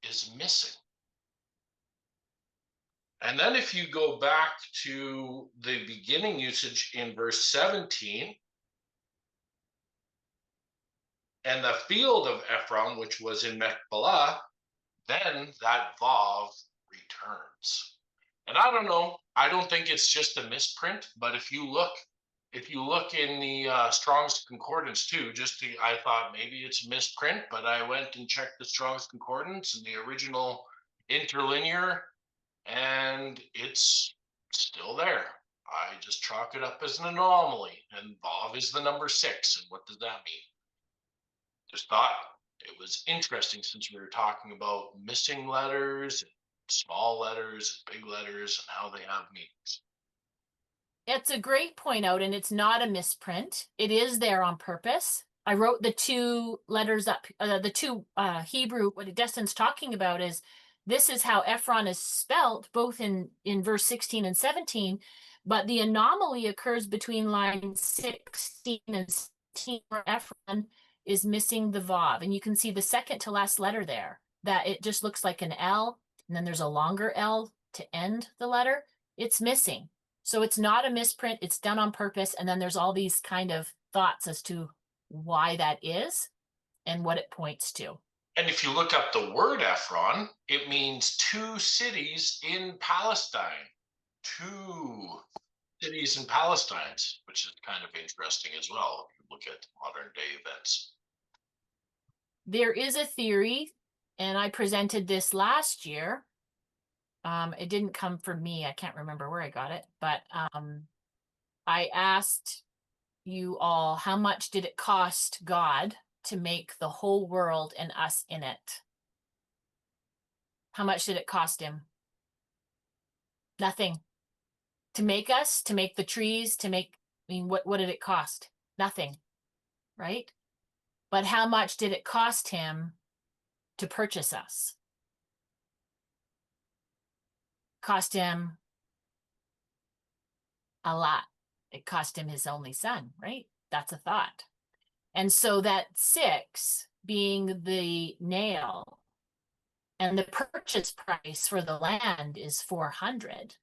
Speaker 6: is missing. And then if you go back to the beginning usage in verse 17, and the field of Ephron, which was in Machpelah, then that Vav returns. And I don't know, I don't think it's just a misprint, but if you look in the Strong's Concordance too, I thought maybe it's a misprint, but I went and checked the Strong's Concordance and the original interlinear, and it's still there. I just chalk it up as an anomaly, and Vav is the number 6, and what does that mean? Just thought it was interesting since we were talking about missing letters, and small letters, and big letters, and how they have meanings.
Speaker 1: It's a great point out, and it's not a misprint. It is there on purpose. I wrote the two letters up, the two Hebrew, what Destin's talking about is this is how Ephron is spelt, both in verse 16 and 17, but the anomaly occurs between line 16 and 17 where Ephron is missing the Vav. And you can see the second to last letter there, that it just looks like an L, and then there's a longer L to end the letter. It's missing. So it's not a misprint, it's done on purpose. And then there's all these kind of thoughts as to why that is and what it points to.
Speaker 6: And if you look up the word Ephron, it means 2 cities in Palestine. 2 cities in Palestine, which is kind of interesting as well if you look at modern day events.
Speaker 1: There is a theory, and I presented this last year. It didn't come from me. I can't remember where I got it, but I asked you all, how much did it cost God to make the whole world and us in it? How much did it cost him? Nothing. To make us, to make the trees, what did it cost? Nothing, right? But how much did it cost him to purchase us? Cost him a lot. It cost him his only son, right? That's a thought. And so that 6 being the nail, and the purchase price for the land is 400.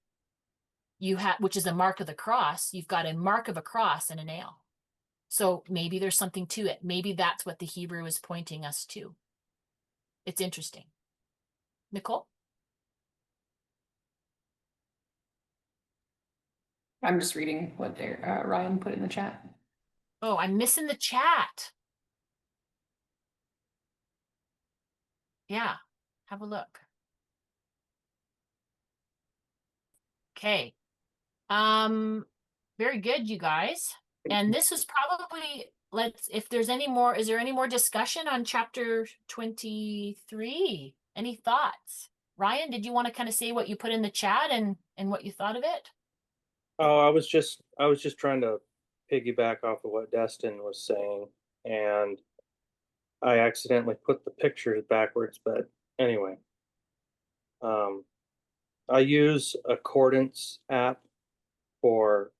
Speaker 1: You have, which is a mark of the cross. You've got a mark of a cross and a nail. So maybe there's something to it. Maybe that's what the Hebrew is pointing us to. It's interesting. Nicole?
Speaker 5: I'm just reading what Ryan put in the chat.
Speaker 1: Oh, I'm missing the chat. Yeah, have a look. Okay. Very good, you guys. And this is probably, if there's any more, is there any more discussion on chapter 23? Any thoughts? Ryan, did you want to kind of say what you put in the chat and what you thought of it?
Speaker 7: Oh, I was just trying to piggyback off of what Destin was saying, and I accidentally put the pictures backwards, but anyway. I use Accordance app for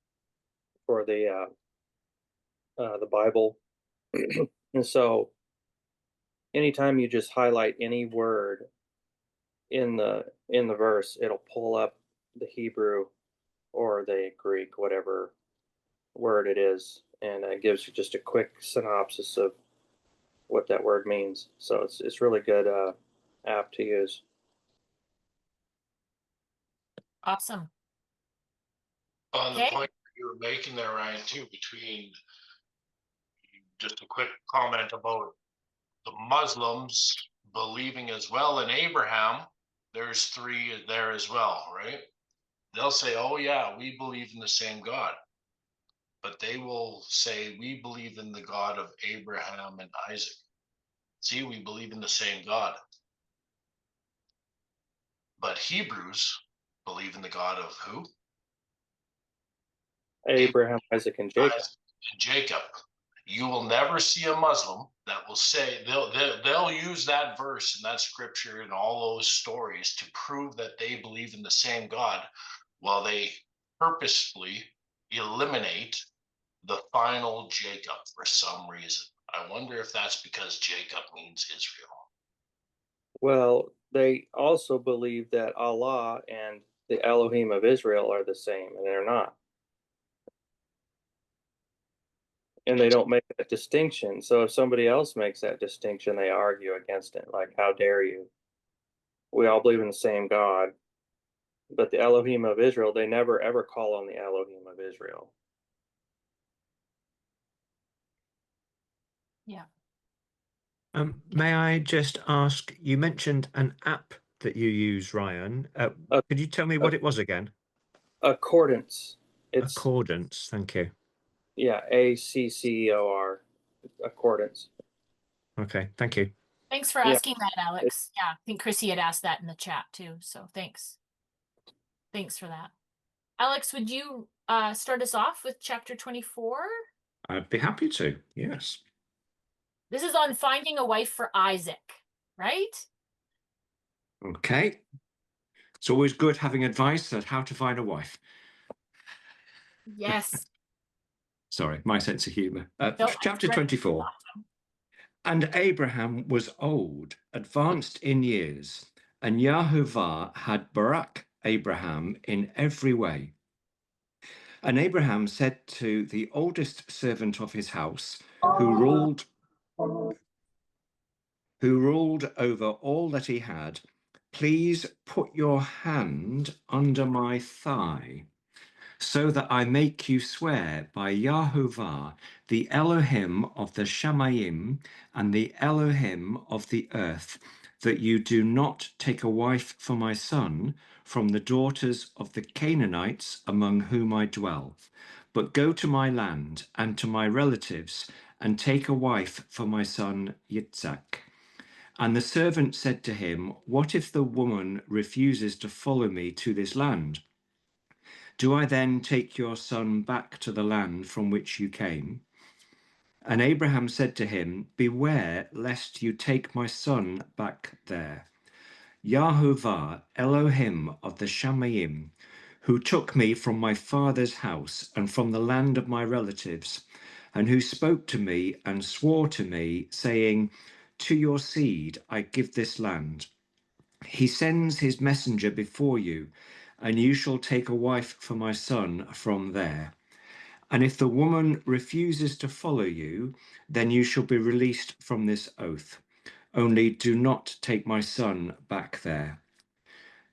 Speaker 7: the Bible. And so anytime you just highlight any word in the verse, it'll pull up the Hebrew or the Greek, whatever word it is, and it gives you just a quick synopsis of what that word means. So it's really good app to use.
Speaker 1: Awesome.
Speaker 6: On the
Speaker 1: Okay.
Speaker 6: point you were making there, Ryan, too, between just a quick comment about the Muslims believing as well in Abraham. There's three there as well, right? They'll say, oh, yeah, we believe in the same God. But they will say, we believe in the God of Abraham and Isaac. See, we believe in the same God. But Hebrews believe in the God of who?
Speaker 7: Abraham, Isaac, and Jacob.
Speaker 6: Isaac and Jacob. You will never see a Muslim that will say, they'll use that verse and that scripture and all those stories to prove that they believe in the same God, while they purposefully eliminate the final Jacob for some reason. I wonder if that's because Jacob means Israel.
Speaker 7: Well, they also believe that Allah and the Elohim of Israel are the same, and they're not. And they don't make that distinction. So if somebody else makes that distinction, they argue against it. Like, how dare you? We all believe in the same God. But the Elohim of Israel, they never ever call on the Elohim of Israel.
Speaker 1: Yeah.
Speaker 4: May I just ask, you mentioned an app that you use, Ryan. Could you tell me what it was again?
Speaker 7: Accordance. It's
Speaker 4: Accordance, thank you.
Speaker 7: yeah, ACCOR. Accordance.
Speaker 4: Okay, thank you.
Speaker 1: Thanks for
Speaker 7: Yeah.
Speaker 1: asking that, Alex. Yeah, I think Chrissy had asked that in the chat too. So thanks. Thanks for that. Alex, would you start us off with chapter 24?
Speaker 8: I'd be happy to, yes.
Speaker 1: This is on finding a wife for Isaac, right?
Speaker 8: Okay. It's always good having advice on how to find a wife.
Speaker 1: Yes.
Speaker 8: Sorry, my sense of humor. Chapter
Speaker 1: Great.
Speaker 8: 24. And Abraham was old, advanced in years, and Yahovah had barak Abraham in every way. And Abraham said to the oldest servant of his house, who ruled over all that he had, please put your hand under my thigh, so that I make you swear by Yahovah, the Elohim of the Shamayim and the Elohim of the earth, that you do not take a wife for my son from the daughters of the Canaanites among whom I dwell, but go to my land and to my relatives and take a wife for my son Yitzhak. And the servant said to him, what if the woman refuses to follow me to this land? Do I then take your son back to the land from which you came? And Abraham said to him, beware lest you take my son back there. Yahovah, Elohim of the Shamayim, who took me from my father's house and from the land of my relatives, and who spoke to me and swore to me, saying, to your seed I give this land. He sends his messenger before you, and you shall take a wife for my son from there. And if the woman refuses to follow you, then you shall be released from this oath. Only do not take my son back there.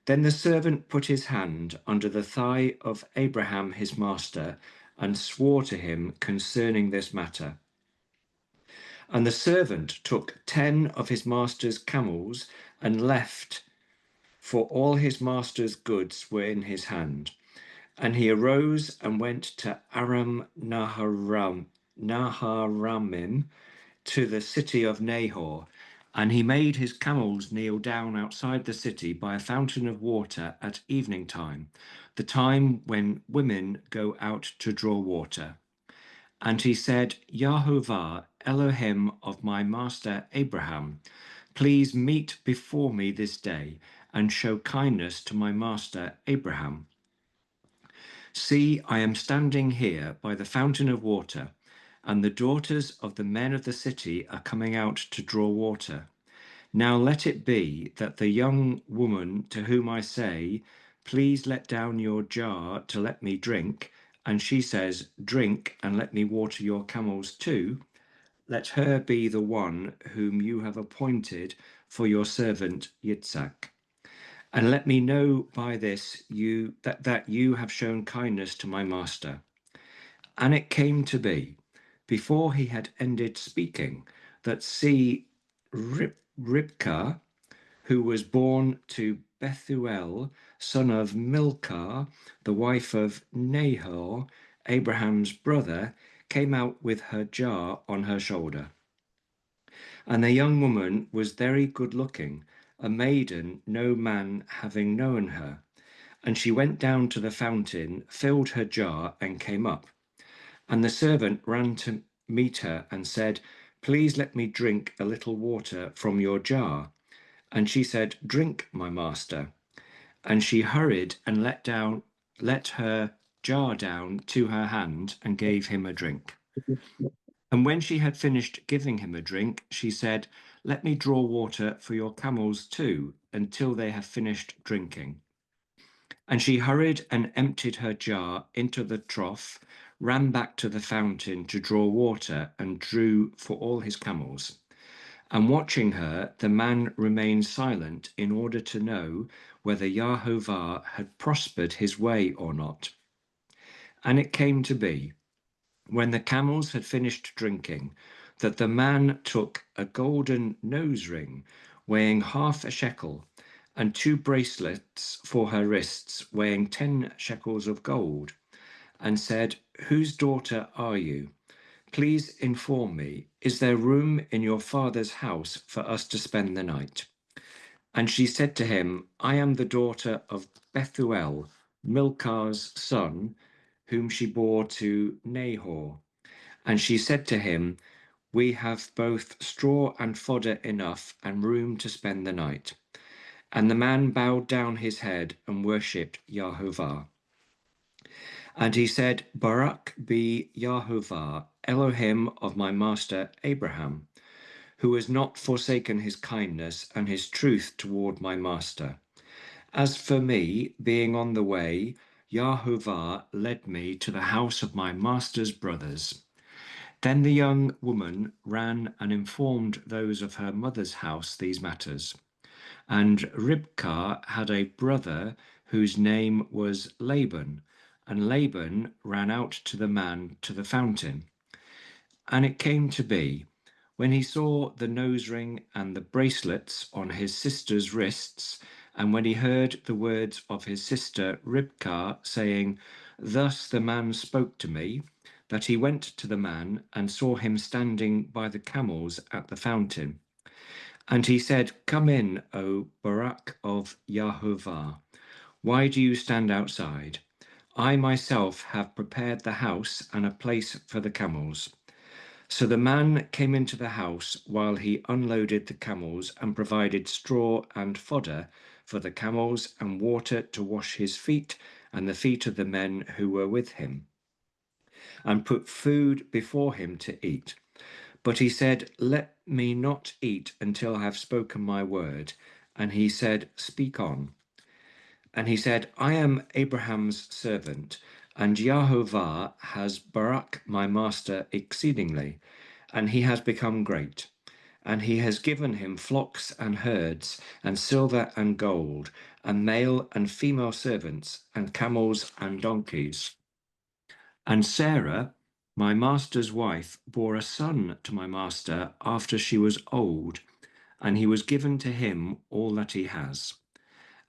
Speaker 8: Then the servant put his hand under the thigh of Abraham his master, and swore to him concerning this matter. And the servant took 10 of his master's camels and left, for all his master's goods were in his hand. And he arose and went to Aram Naharamim, to the city of Nahor. And he made his camels kneel down outside the city by a fountain of water at evening time, the time when women go out to draw water. And he said, Yahovah, Elohim of my master Abraham, please meet before me this day and show kindness to my master Abraham. See, I am standing here by the fountain of water, and the daughters of the men of the city are coming out to draw water. Now let it be that the young woman to whom I say, please let down your jar to let me drink, and she says, drink and let me water your camels too, let her be the one whom you have appointed for your servant Yitzhak. And let me know by this that you have shown kindness to my master. And it came to be, before he had ended speaking, that Ribkah, who was born to Bethuel, son of Milcah, the wife of Nahor, Abraham's brother, came out with her jar on her shoulder. And the young woman was very good looking, a maiden, no man having known her. And she went down to the fountain, filled her jar, and came up. And the servant ran to meet her and said, please let me drink a little water from your jar. And she said, drink, my master. And she hurried and let her jar down to her hand and gave him a drink. And when she had finished giving him a drink, she said, let me draw water for your camels too, until they have finished drinking. And she hurried and emptied her jar into the trough, ran back to the fountain to draw water, and drew for all his camels. And watching her, the man remained silent in order to know whether Yahovah had prospered his way or not. And it came to be, when the camels had finished drinking, that the man took a golden nose ring weighing half a shekel, and 2 bracelets for her wrists weighing 10 shekels of gold, and said, whose daughter are you? Please inform me, is there room in your father's house for us to spend the night? And she said to him, I am the daughter of Bethuel, Milcah's son, whom she bore to Nahor. And she said to him, we have both straw and fodder enough and room to spend the night. And the man bowed down his head and worshipped Yahovah. And he said, Barak be Yahovah, Elohim of my master Abraham, who has not forsaken his kindness and his truth toward my master. As for me, being on the way, Yahovah led me to the house of my master's brothers. Then the young woman ran and informed those of her mother's house these matters. And Ribkah had a brother whose name was Laban, and Laban ran out to the man to the fountain. And it came to be, when he saw the nose ring and the bracelets on his sister's wrists, and when he heard the words of his sister Ribkah saying, thus the man spoke to me, that he went to the man and saw him standing by the camels at the fountain. And he said, come in, O Barak of Yahovah. Why do you stand outside? I myself have prepared the house and a place for the camels. So the man came into the house while he unloaded the camels and provided straw and fodder for the camels and water to wash his feet and the feet of the men who were with him, and put food before him to eat. But he said, let me not eat until I have spoken my word. And he said, speak on. And he said, I am Abraham's servant, and Yahovah has barak my master exceedingly, and he has become great. And he has given him flocks and herds, and silver and gold, and male and female servants, and camels and donkeys. And Sarah, My master's wife bore a son to my master after she was old, and he was given to him all that he has.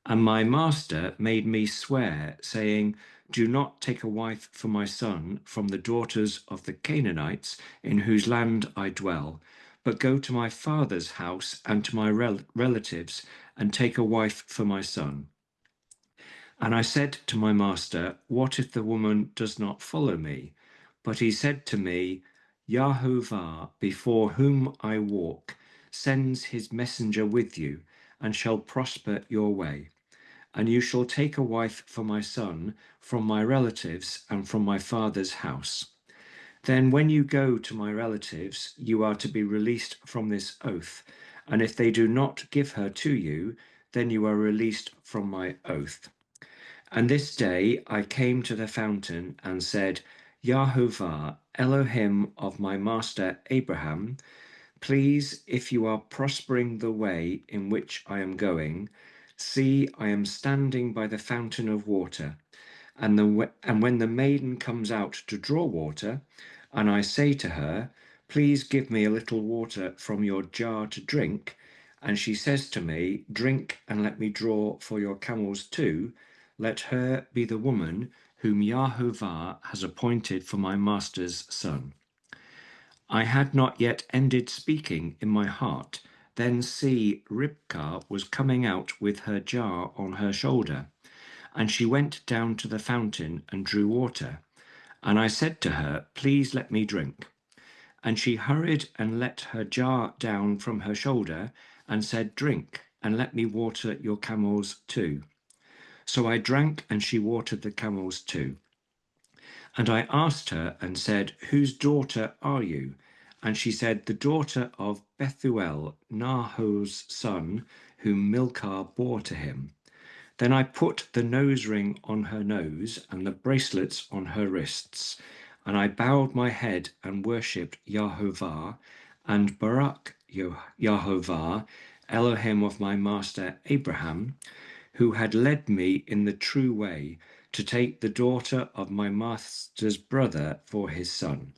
Speaker 8: And my master made me swear, saying, do not take a wife for my son from the daughters of the Canaanites in whose land I dwell, but go to my father's house and to my relatives and take a wife for my son. And I said to my master, what if the woman does not follow me? But he said to me, Yahovah, before whom I walk, sends his messenger with you, and shall prosper your way. And you shall take a wife for my son from my relatives and from my father's house. Then when you go to my relatives, you are to be released from this oath. And if they do not give her to you, then you are released from my oath. And this day I came to the fountain and said, Yahovah, Elohim of my master Abraham, please, if you are prospering the way in which I am going, see, I am standing by the fountain of water. And when the maiden comes out to draw water, and I say to her, please give me a little water from your jar to drink, and she says to me, drink and let me draw for your camels too, let her be the woman whom Yahovah has appointed for my master's son. I had not yet ended speaking in my heart. Then see, Ribkah was coming out with her jar on her shoulder, and she went down to the fountain and drew water. And I said to her, please let me drink. And she hurried and let her jar down from her shoulder and said, drink, and let me water your camels too. So I drank, and she watered the camels too. And I asked her and said, whose daughter are you? And she said, the daughter of Bethuel, Nahor's son, whom Milcah bore to him. Then I put the nose ring on her nose and the bracelets on her wrists, and I bowed my head and worshipped Yahovah, and Barak Yahovah, Elohim of my master Abraham, who had led me in the true way to take the daughter of my master's brother for his son.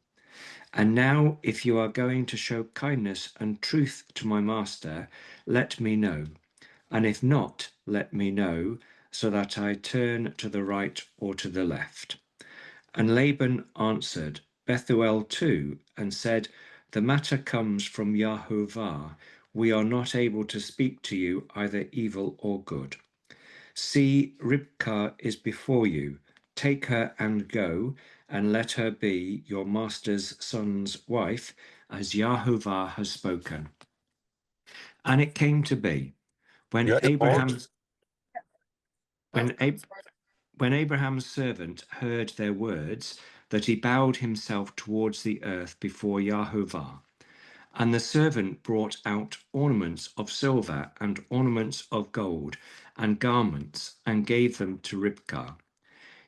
Speaker 8: And now, if you are going to show kindness and truth to my master, let me know. And if not, let me know, so that I turn to the right or to the left. And Laban answered Bethuel too, and said, the matter comes from Yahovah. We are not able to speak to you either evil or good. See, Ribkah is before you. Take her and go, and let her be your master's son's wife, as Yahovah has spoken. And it came to be, when
Speaker 2: You had pause.
Speaker 8: when Abraham's servant heard their words, that he bowed himself towards the earth before Yahovah. And the servant brought out ornaments of silver and ornaments of gold and garments, and gave them to Ribkah.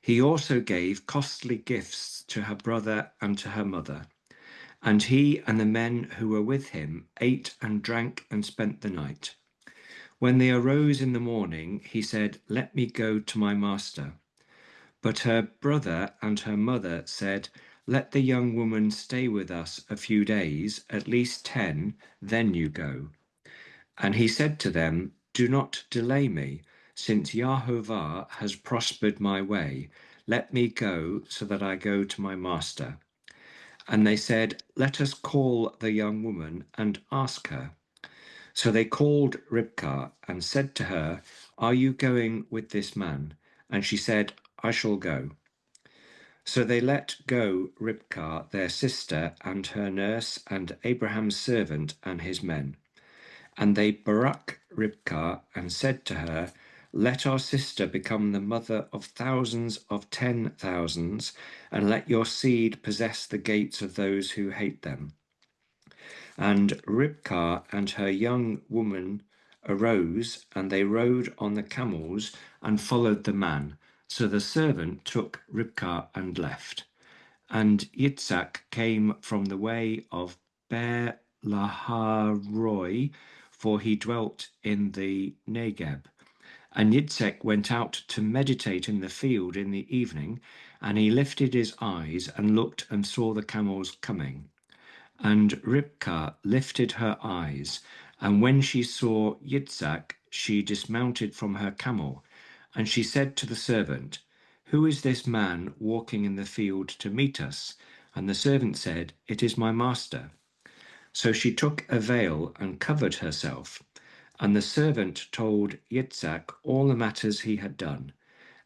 Speaker 8: He also gave costly gifts to her brother and to her mother. And he and the men who were with him ate and drank and spent the night. When they arose in the morning, he said, let me go to my master. But her brother and her mother said, let the young woman stay with us a few days, at least 10, then you go. And he said to them, do not delay me, since Yahovah has prospered my way. Let me go, so that I go to my master. And they said, let us call the young woman and ask her. So they called Ribkah and said to her, are you going with this man? And she said, I shall go. So they let go Ribkah, their sister, and her nurse, and Abraham's servant and his men. And they barak Ribkah and said to her, let our sister become the mother of thousands of 10,000s, and let your seed possess the gates of those who hate them. And Ribkah and her young woman arose, and they rode on the camels and followed the man. So the servant took Ribkah and left. And Yitzhak came from the way of Beer Laharoi, for he dwelt in the Negeb. And Yitzhak went out to meditate in the field in the evening, And he lifted his eyes and looked and saw the camels coming. And Ribkah lifted her eyes, and when she saw Yitzhak, she dismounted from her camel. And she said to the servant, "Who is this man walking in the field to meet us?" And the servant said, "It is my master." So she took a veil and covered herself. And the servant told Yitzhak all the matters he had done.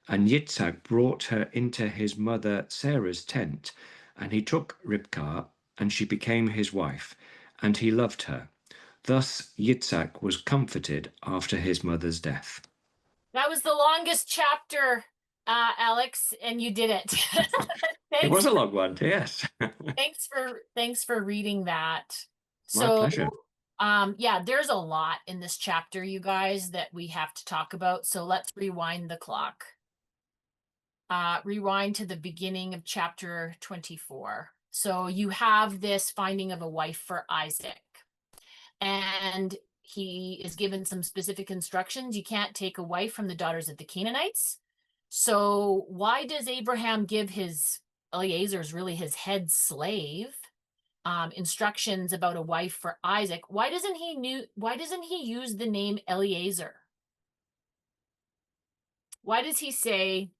Speaker 8: And Yitzhak brought her into his mother Sarah's tent, and he took Ribkah, and she became his wife, and he loved her. Thus Yitzhak was comforted after his mother's death.
Speaker 1: That was the longest chapter, Alex, and you did it.
Speaker 8: It was
Speaker 1: Thanks.
Speaker 8: a long one, yes.
Speaker 1: Thanks for reading that.
Speaker 8: My
Speaker 1: So,
Speaker 8: pleasure.
Speaker 1: yeah, there's a lot in this chapter, you guys, that we have to talk about. So let's rewind the clock. Rewind to the beginning of chapter 24. So you have this finding of a wife for Isaac, and he is given some specific instructions. You can't take a wife from the daughters of the Canaanites. So why does Abraham give his Eliezer's really his head slave instructions about a wife for Isaac? Why doesn't he use the name Eliezer? Why does he say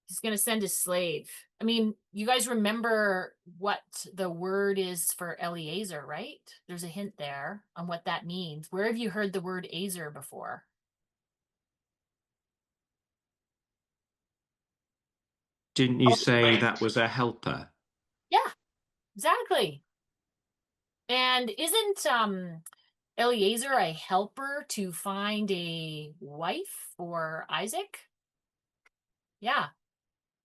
Speaker 1: he's going to send his slave? I mean, you guys remember what the word is for Eliezer, right? There's a hint there on what that means. Where have you heard the word Azer before?
Speaker 8: Didn't you say that was a helper?
Speaker 1: Yeah, exactly. And isn't Eliezer a helper to find a wife for Isaac? Yeah,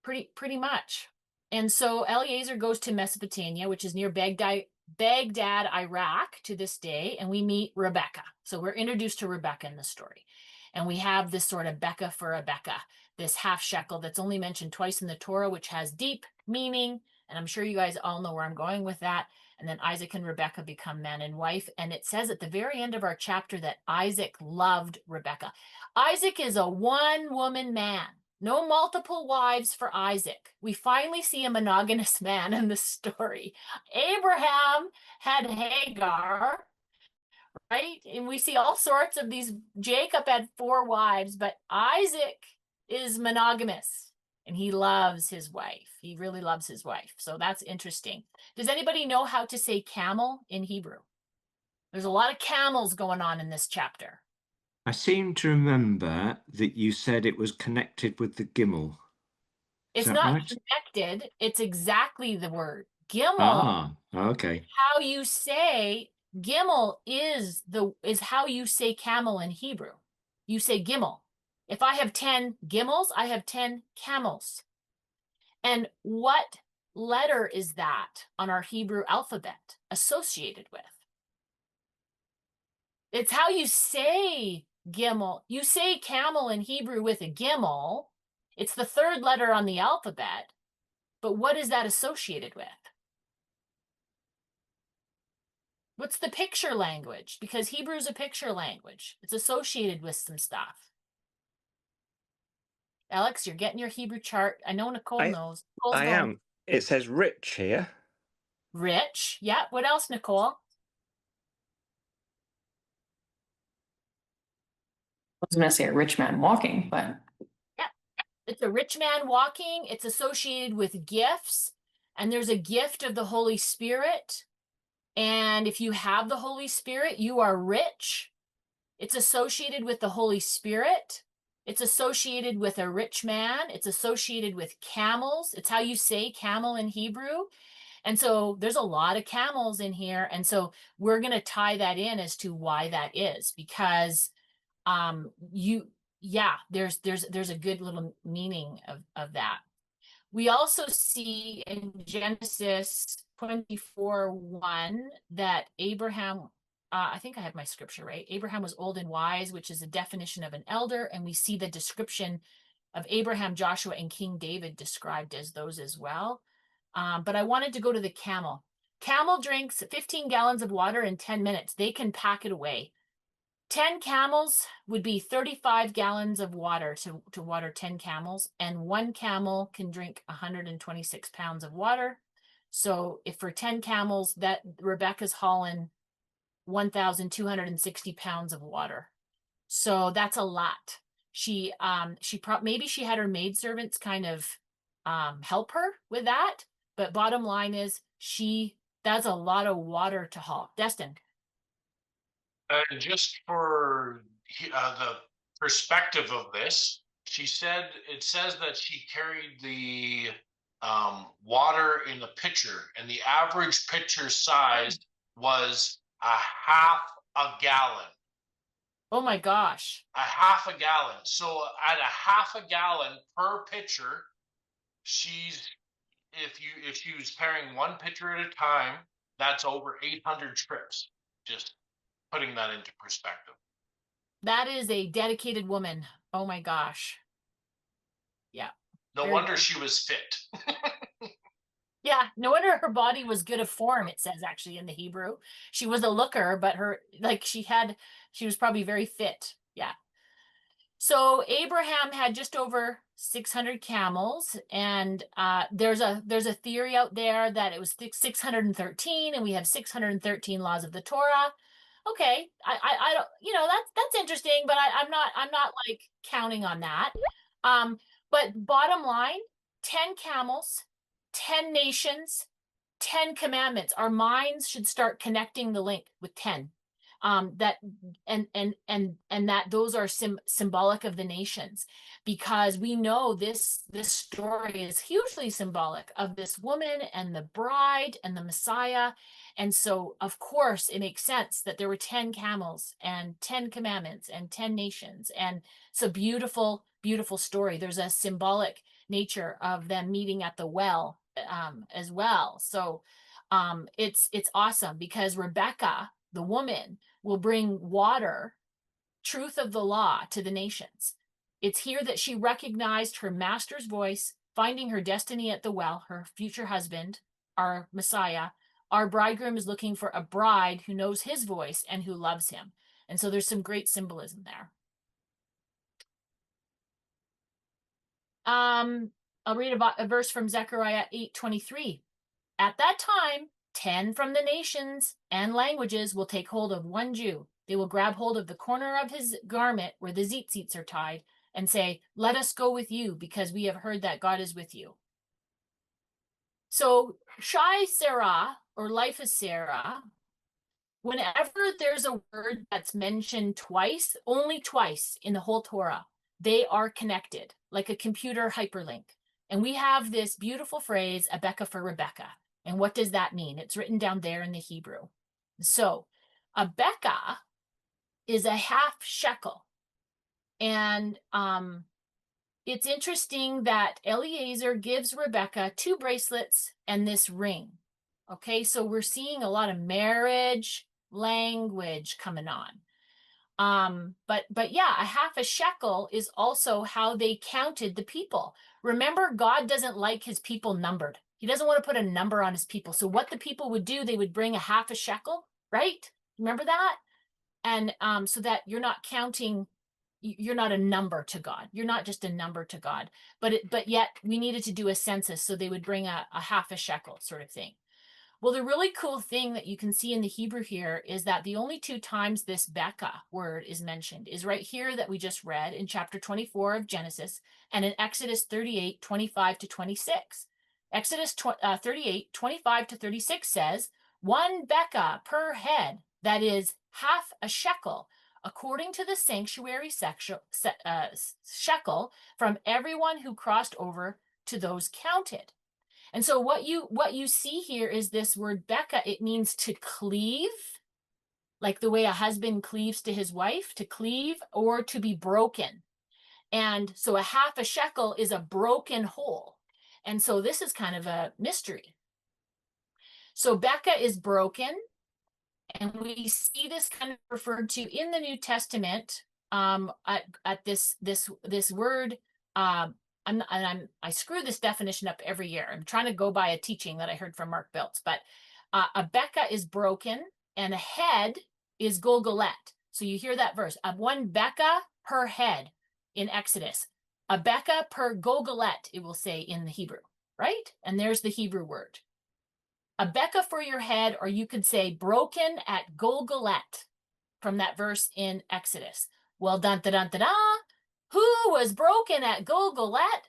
Speaker 1: pretty much. And so Eliezer goes to Mesopotamia, which is near Baghdad, Iraq to this day, and we meet Rebecca. So we're introduced to Rebecca in the story. And we have this sort of Becca for Rebecca, this half shekel that's only mentioned twice in the Torah, which has deep meaning. And I'm sure you guys all know where I'm going with that. And then Isaac and Rebecca become man and wife. And it says at the very end of our chapter that Isaac loved Rebecca. Isaac is a one-woman man. No multiple wives for Isaac. We finally see a monogamous man in the story. Abraham had Hagar, right? And we see all sorts of these. Jacob had 4 wives, but Isaac is monogamous and he loves his wife. He really loves his wife. So that's interesting. Does anybody know how to say camel in Hebrew? There's a lot of camels going on in this chapter.
Speaker 8: I seem to remember that you said it was connected with the gimel. Is
Speaker 1: It's
Speaker 8: that
Speaker 1: not
Speaker 8: right?
Speaker 1: connected. It's exactly the word. Gimel.
Speaker 8: Ah, okay.
Speaker 1: How you say gimel is how you say camel in Hebrew. You say gimel. If I have 10 gimels, I have 10 camels. And what letter is that on our Hebrew alphabet associated with? It's how you say gimel. You say camel in Hebrew with a gimel. It's the 3rd letter on the alphabet. But what is that associated with? What's the picture language? Because Hebrew is a picture language. It's associated with some stuff. Alex, you're getting your Hebrew chart. I know Nicole knows. Nicole's
Speaker 8: I
Speaker 1: going.
Speaker 8: am. It says rich here.
Speaker 1: Rich. Yeah. What else, Nicole?
Speaker 5: I was going to say a rich man walking, but
Speaker 1: Yeah. It's a rich man walking. It's associated with gifts. And there's a gift of the Holy Spirit. And if you have the Holy Spirit, you are rich. It's associated with the Holy Spirit. It's associated with a rich man. It's associated with camels. It's how you say camel in Hebrew. And so there's a lot of camels in here. And so we're going to tie that in as to why that is, because there's a good little meaning of that. We also see in Genesis 24:1 that Abraham, I think I have my scripture right. Abraham was old and wise, which is a definition of an elder. And we see the description of Abraham, Joshua, and King David described as those as well. But I wanted to go to the camel. Camel drinks 15 gallons of water in 10 minutes. They can pack it away. 10 camels would be 35 gallons of water to water 10 camels, and one camel can drink 126 pounds of water. So if for 10 camels, that Rebecca's hauling 1,260 pounds of water. So that's a lot. Maybe she had her maidservants kind of help her with that, but bottom line is that's a lot of water to haul. Destin.
Speaker 6: Just for the perspective of this, it says that she carried the water in a pitcher, and the average pitcher size was a half a gallon.
Speaker 1: Oh my gosh.
Speaker 6: A half a gallon. So at a half a gallon per pitcher, if she was carrying one pitcher at a time, that's over 800 trips. Just putting that into perspective.
Speaker 1: That is a dedicated woman. Oh my gosh. Yeah.
Speaker 6: No wonder she was fit.
Speaker 1: Yeah, no wonder her body was good of form, it says actually in the Hebrew. She was a looker, but she was probably very fit. Yeah. So Abraham had just over 600 camels, and there's a theory out there that it was 613, and we have 613 laws of the Torah. Okay, I don't, that's interesting, but I'm not like counting on that. But bottom line, 10 camels, 10 nations, 10 commandments. Our minds should start connecting the link with 10. That those are symbolic of the nations, because we know this story is hugely symbolic of this woman and the bride and the Messiah. And so of course it makes sense that there were 10 camels and 10 commandments and 10 nations. And it's a beautiful, beautiful story. There's a symbolic nature of them meeting at the well as well. So it's awesome, because Rebecca, the woman, will bring water, truth of the law, to the nations. It's here that she recognized her master's voice, finding her destiny at the well, her future husband, our Messiah. Our bridegroom is looking for a bride who knows his voice and who loves him. And so there's some great symbolism there. I'll read a verse from Zechariah 8:23. At that time, 10 from the nations and languages will take hold of one Jew. They will grab hold of the corner of his garment where the tzitzits are tied and say, "Let us go with you, because we have heard that God is with you." So Chayei Sarah, or life of Sarah, whenever there's a word that's mentioned twice, only twice in the whole Torah, they are connected like a computer hyperlink. And we have this beautiful phrase, a Becca for Rebecca. And what does that mean? It's written down there in the Hebrew. So a Becca is a half shekel. And it's interesting that Eliezer gives Rebecca 2 bracelets and this ring. Okay, so we're seeing a lot of marriage language coming on. But yeah, a half a shekel is also how they counted the people. Remember, God doesn't like his people numbered. He doesn't want to put a number on his people. So what the people would do, they would bring a half a shekel, right? Remember that? And so that you're not counting, you're not a number to God. You're not just a number to God. But yet we needed to do a census, so they would bring a half a shekel sort of thing. Well, the really cool thing that you can see in the Hebrew here is that the only 2 times this Becca word is mentioned is right here that we just read in chapter 24 of Genesis, and in Exodus 38, 25 to 26. Exodus 38, 25 to 36 says, 1 Becca per head, that is half a shekel, according to the sanctuary shekel, from everyone who crossed over to those counted. And so what you see here is this word Becca. It means to cleave, like the way a husband cleaves to his wife, to cleave, or to be broken. And so a half a shekel is a broken whole. And so this is kind of a mystery. So Becca is broken, and we see this kind of referred to in the New Testament at this word. I screw this definition up every year. I'm trying to go by a teaching that I heard from Mark Biltz, but a Becca is broken and a head is Golgolet. So you hear that verse, one beka per head in Exodus, a beka per gogelet, it will say in the Hebrew, right? And there's the Hebrew word. A beka for your head, or you could say broken at gogelet from that verse in Exodus. Well, dun da dun da da. Who was broken at Gogelet?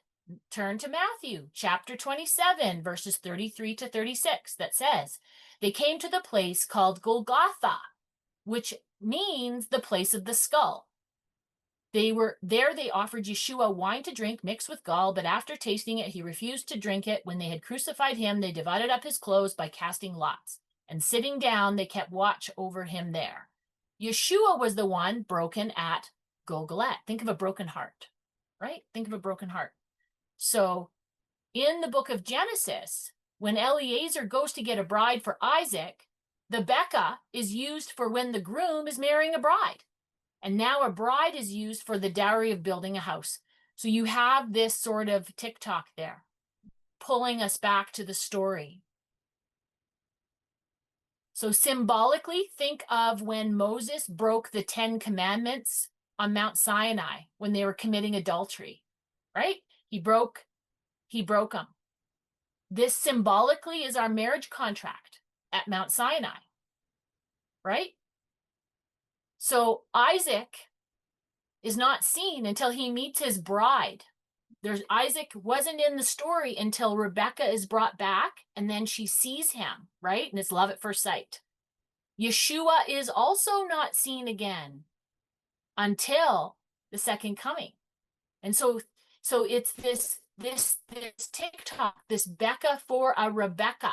Speaker 1: Turn to Matthew chapter 27, verses 33 to 36, that says, they came to the place called Golgotha, which means the place of the skull. They offered Yeshua wine to drink mixed with gall, but after tasting it, he refused to drink it. When they had crucified him, they divided up his clothes by casting lots. And sitting down, they kept watch over him there. Yeshua was the one broken at Golgotha. Think of a broken heart, right? Think of a broken heart. So in the book of Genesis, when Eliezer goes to get a bride for Isaac, the Becca is used for when the groom is marrying a bride. And now a bride is used for the dowry of building a house. So you have this sort of tick-tock there, pulling us back to the story. So symbolically, think of when Moses broke the 10 commandments on Mount Sinai when they were committing adultery, right? He broke them. This symbolically is our marriage contract at Mount Sinai, right? So Isaac is not seen until he meets his bride. Isaac wasn't in the story until Rebecca is brought back, and then she sees him, right? And it's love at first sight. Yeshua is also not seen again until the second coming. And so it's this TikTok, this Becca for a Rebecca.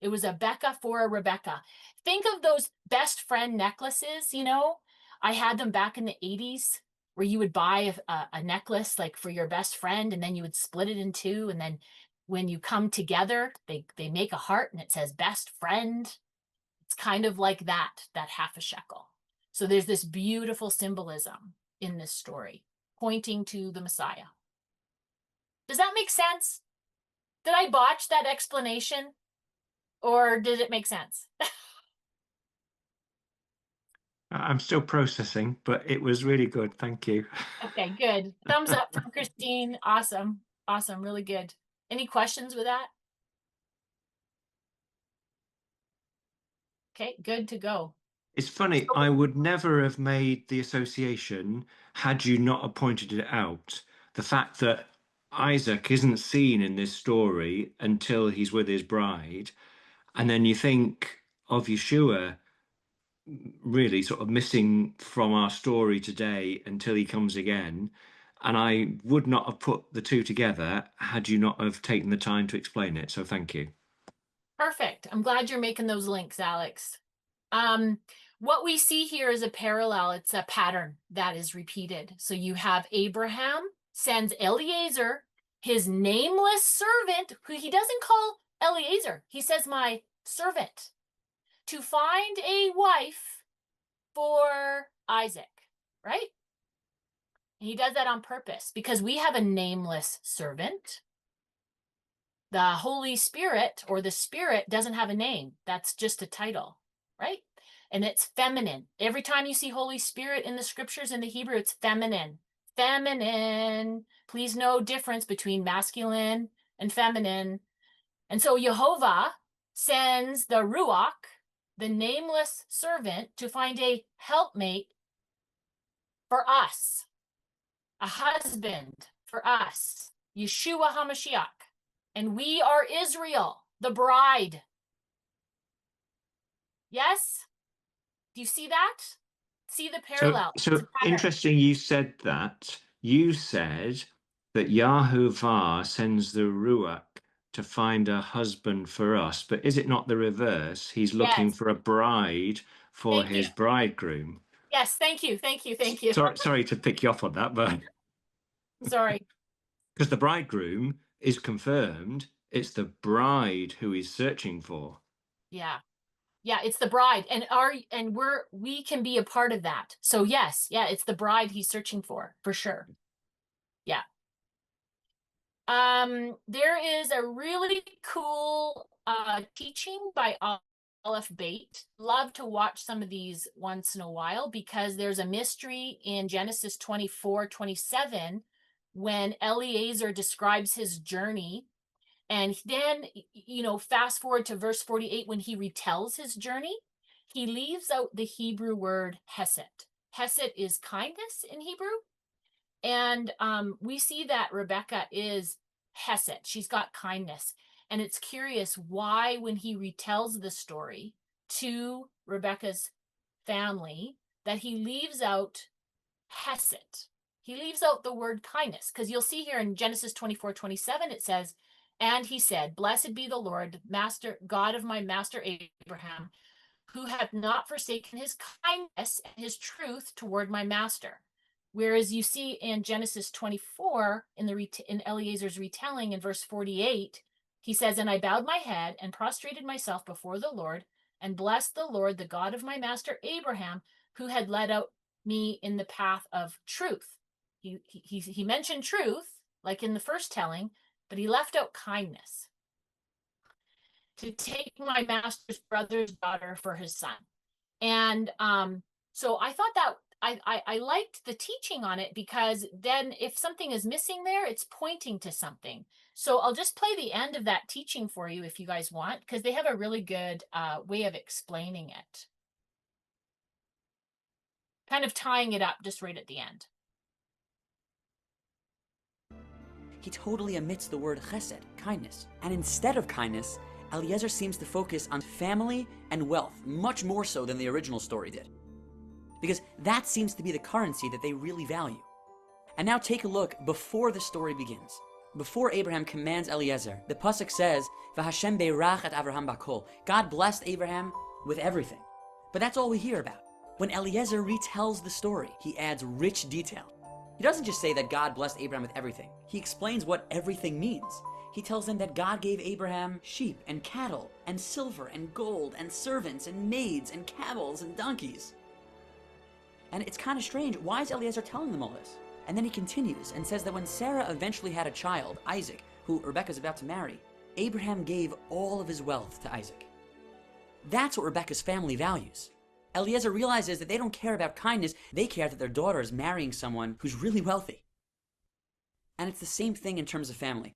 Speaker 1: It was a Becca for a Rebecca. Think of those best friend necklaces, you know? I had them back in the 80s where you would buy a necklace like for your best friend, and then you would split it in two, and then when you come together, they make a heart and it says best friend. It's kind of like that half a shekel. So there's this beautiful symbolism in this story pointing to the Messiah. Does that make sense? Did I botch that explanation, or did it make sense?
Speaker 4: I'm still processing, but it was really good. Thank you.
Speaker 1: Okay, good. Thumbs up from Christine. Awesome. Awesome. Really good. Any questions with that? Okay, good to go.
Speaker 4: It's funny, I would never have made the association had you not have pointed it out. The fact that Isaac isn't seen in this story until he's with his bride, and then you think of Yeshua really sort of missing from our story today until he comes again. And I would not have put the two together had you not have taken the time to explain it. So thank you.
Speaker 1: Perfect. I'm glad you're making those links, Alex. What we see here is a parallel. It's a pattern that is repeated. So you have Abraham sends Eliezer, his nameless servant, who he doesn't call Eliezer. He says, my servant, to find a wife for Isaac, right? And he does that on purpose because we have a nameless servant. The Holy Spirit or the Spirit doesn't have a name. That's just a title, right? And it's feminine. Every time you see Holy Spirit in the scriptures in the Hebrew, it's feminine. Feminine. Please know difference between masculine and feminine. And so Jehovah sends the Ruach, the nameless servant, to find a helpmate for us, a husband for us, Yeshua HaMashiach. And we are Israel, the bride. Yes? Do you see that? See the parallel.
Speaker 4: So interesting you said that. You said that Yahovah sends the Ruach to find a husband for us, but is it not the reverse? He's looking
Speaker 1: Yes.
Speaker 4: for a bride for his bridegroom.
Speaker 1: Yes, thank you.
Speaker 4: Sorry to pick you off on that, but
Speaker 1: sorry.
Speaker 4: Because the bridegroom is confirmed, it's the bride who he's searching for.
Speaker 1: Yeah. Yeah, it's the bride, and we can be a part of that. So yes, yeah, it's the bride he's searching for sure. Yeah. There is a really cool teaching by Aleph Bait. Love to watch some of these once in a while because there's a mystery in Genesis 24:27 when Eliezer describes his journey. And then, fast forward to verse 48 when he retells his journey, he leaves out the Hebrew word hesed. Hesed is kindness in Hebrew. And we see that Rebecca is hesed. She's got kindness. And it's curious why, when he retells the story to Rebecca's family, that he leaves out hesed. He leaves out the word kindness, because you'll see here in Genesis 24:27, it says, and he said, blessed be the Lord, master, God of my master Abraham, who hath not forsaken his kindness and his truth toward my master. Whereas you see in Genesis 24, in Eliezer's retelling in verse 48, he says, and I bowed my head and prostrated myself before the Lord and blessed the Lord, the God of my master Abraham, who had led out me in the path of truth. He mentioned truth, like in the first telling, but he left out kindness. To take my master's brother's daughter for his son. And so I thought that I liked the teaching on it, because then if something is missing there, it's pointing to something. So I'll just play the end of that teaching for you if you guys want, because they have a really good way of explaining it. Kind of tying it up just right at the end.
Speaker 9: He totally omits the word chesed, kindness. And instead of kindness, Eliezer seems to focus on family and wealth, much more so than the original story did. Because that seems to be the currency that they really value. And now take a look before the story begins. Before Abraham commands Eliezer, the pasuk says, "V'Hashem beirach et Avraham bakol." God blessed Abraham with everything. But that's all we hear about. When Eliezer retells the story, he adds rich detail. He doesn't just say that God blessed Abraham with everything. He explains what everything means. He tells them that God gave Abraham sheep and cattle and silver and gold and servants and maids and camels and donkeys. And it's kind of strange. Why is Eliezer telling them all this? And then he continues and says that when Sarah eventually had a child, Isaac, who Rebekah's about to marry, Abraham gave all of his wealth to Isaac. That's what Rebekah's family values. Eliezer realizes that they don't care about kindness, they care that their daughter is marrying someone who's really wealthy. And it's the same thing in terms of family.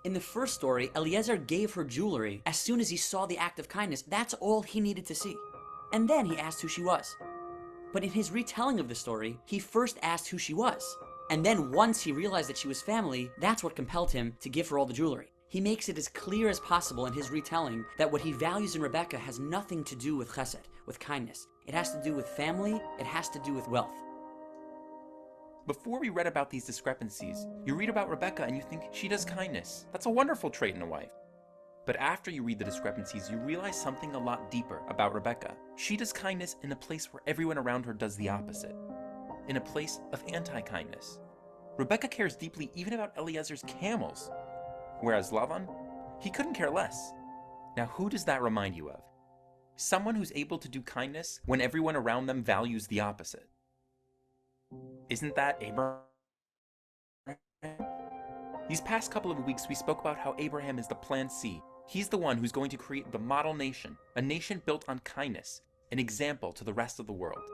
Speaker 9: In the first story, Eliezer gave her jewelry as soon as he saw the act of kindness. That's all he needed to see. And then he asked who she was. But in his retelling of the story, he first asked who she was. And then once he realized that she was family, that's what compelled him to give her all the jewelry. He makes it as clear as possible in his retelling that what he values in Rebekah has nothing to do with chesed, with kindness. It has to do with family, it has to do with wealth.
Speaker 10: Before we read about these discrepancies, you read about Rebecca and you think she does kindness. That's a wonderful trait in a wife. But after you read the discrepancies, you realize something a lot deeper about Rebecca. She does kindness in a place where everyone around her does the opposite, in a place of anti-kindness. Rebecca cares deeply even about Eliezer's camels, whereas Lavan, he couldn't care less. Now who does that remind you of? Someone who's able to do kindness when everyone around them values the opposite. Isn't that Abraham? These past couple of weeks we spoke about how Abraham is the plan C. He's the one who's going to create the model nation, a nation built on kindness, an example to the rest of the world.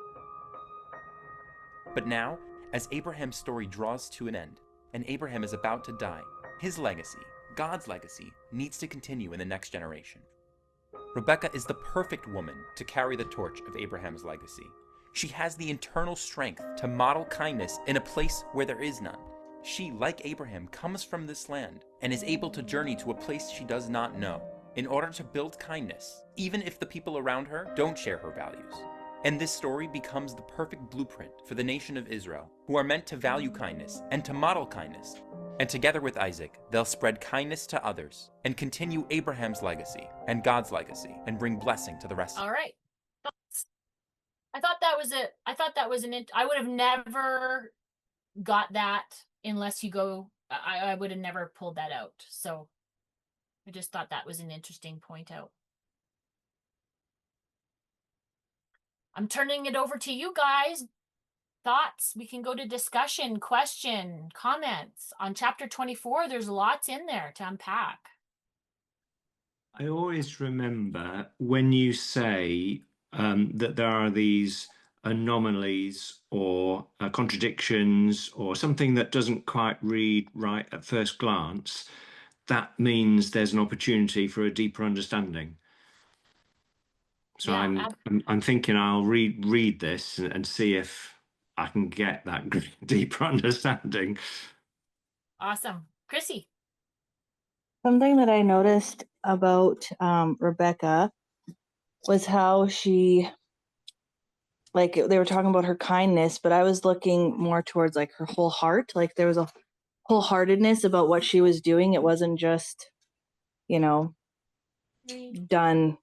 Speaker 10: But now, as Abraham's story draws to an end, and Abraham is about to die, his legacy, God's legacy, needs to continue in the next generation. Rebecca is the perfect woman to carry the torch of Abraham's legacy. She has the internal strength to model kindness in a place where there is none. She, like Abraham, comes from this land and is able to journey to a place she does not know in order to build kindness, even if the people around her don't share her values. And this story becomes the perfect blueprint for the nation of Israel, who are meant to value kindness and to model kindness. And together with Isaac, they'll spread kindness to others and continue Abraham's legacy and God's legacy and bring blessing to the rest.
Speaker 1: All right. I thought that was it. I thought that was I would have never got that unless you go, I would have never pulled that out. So I just thought that was an interesting point out. I'm turning it over to you guys. Thoughts? We can go to discussion, question, comments. On chapter 24, there's lots in there to unpack.
Speaker 8: I always remember when you say that there are these anomalies or contradictions or something that doesn't quite read right at first glance, that means there's an opportunity for a deeper understanding. So
Speaker 1: Yeah,
Speaker 8: I'm thinking I'll read this and see if I can get that deeper understanding.
Speaker 1: awesome. Chrissy.
Speaker 11: Something that I noticed about Rebecca was how she, like, they were talking about her kindness, but I was looking more towards like her whole heart. Like there was a wholeheartedness about what she was doing. It wasn't just, you know, done,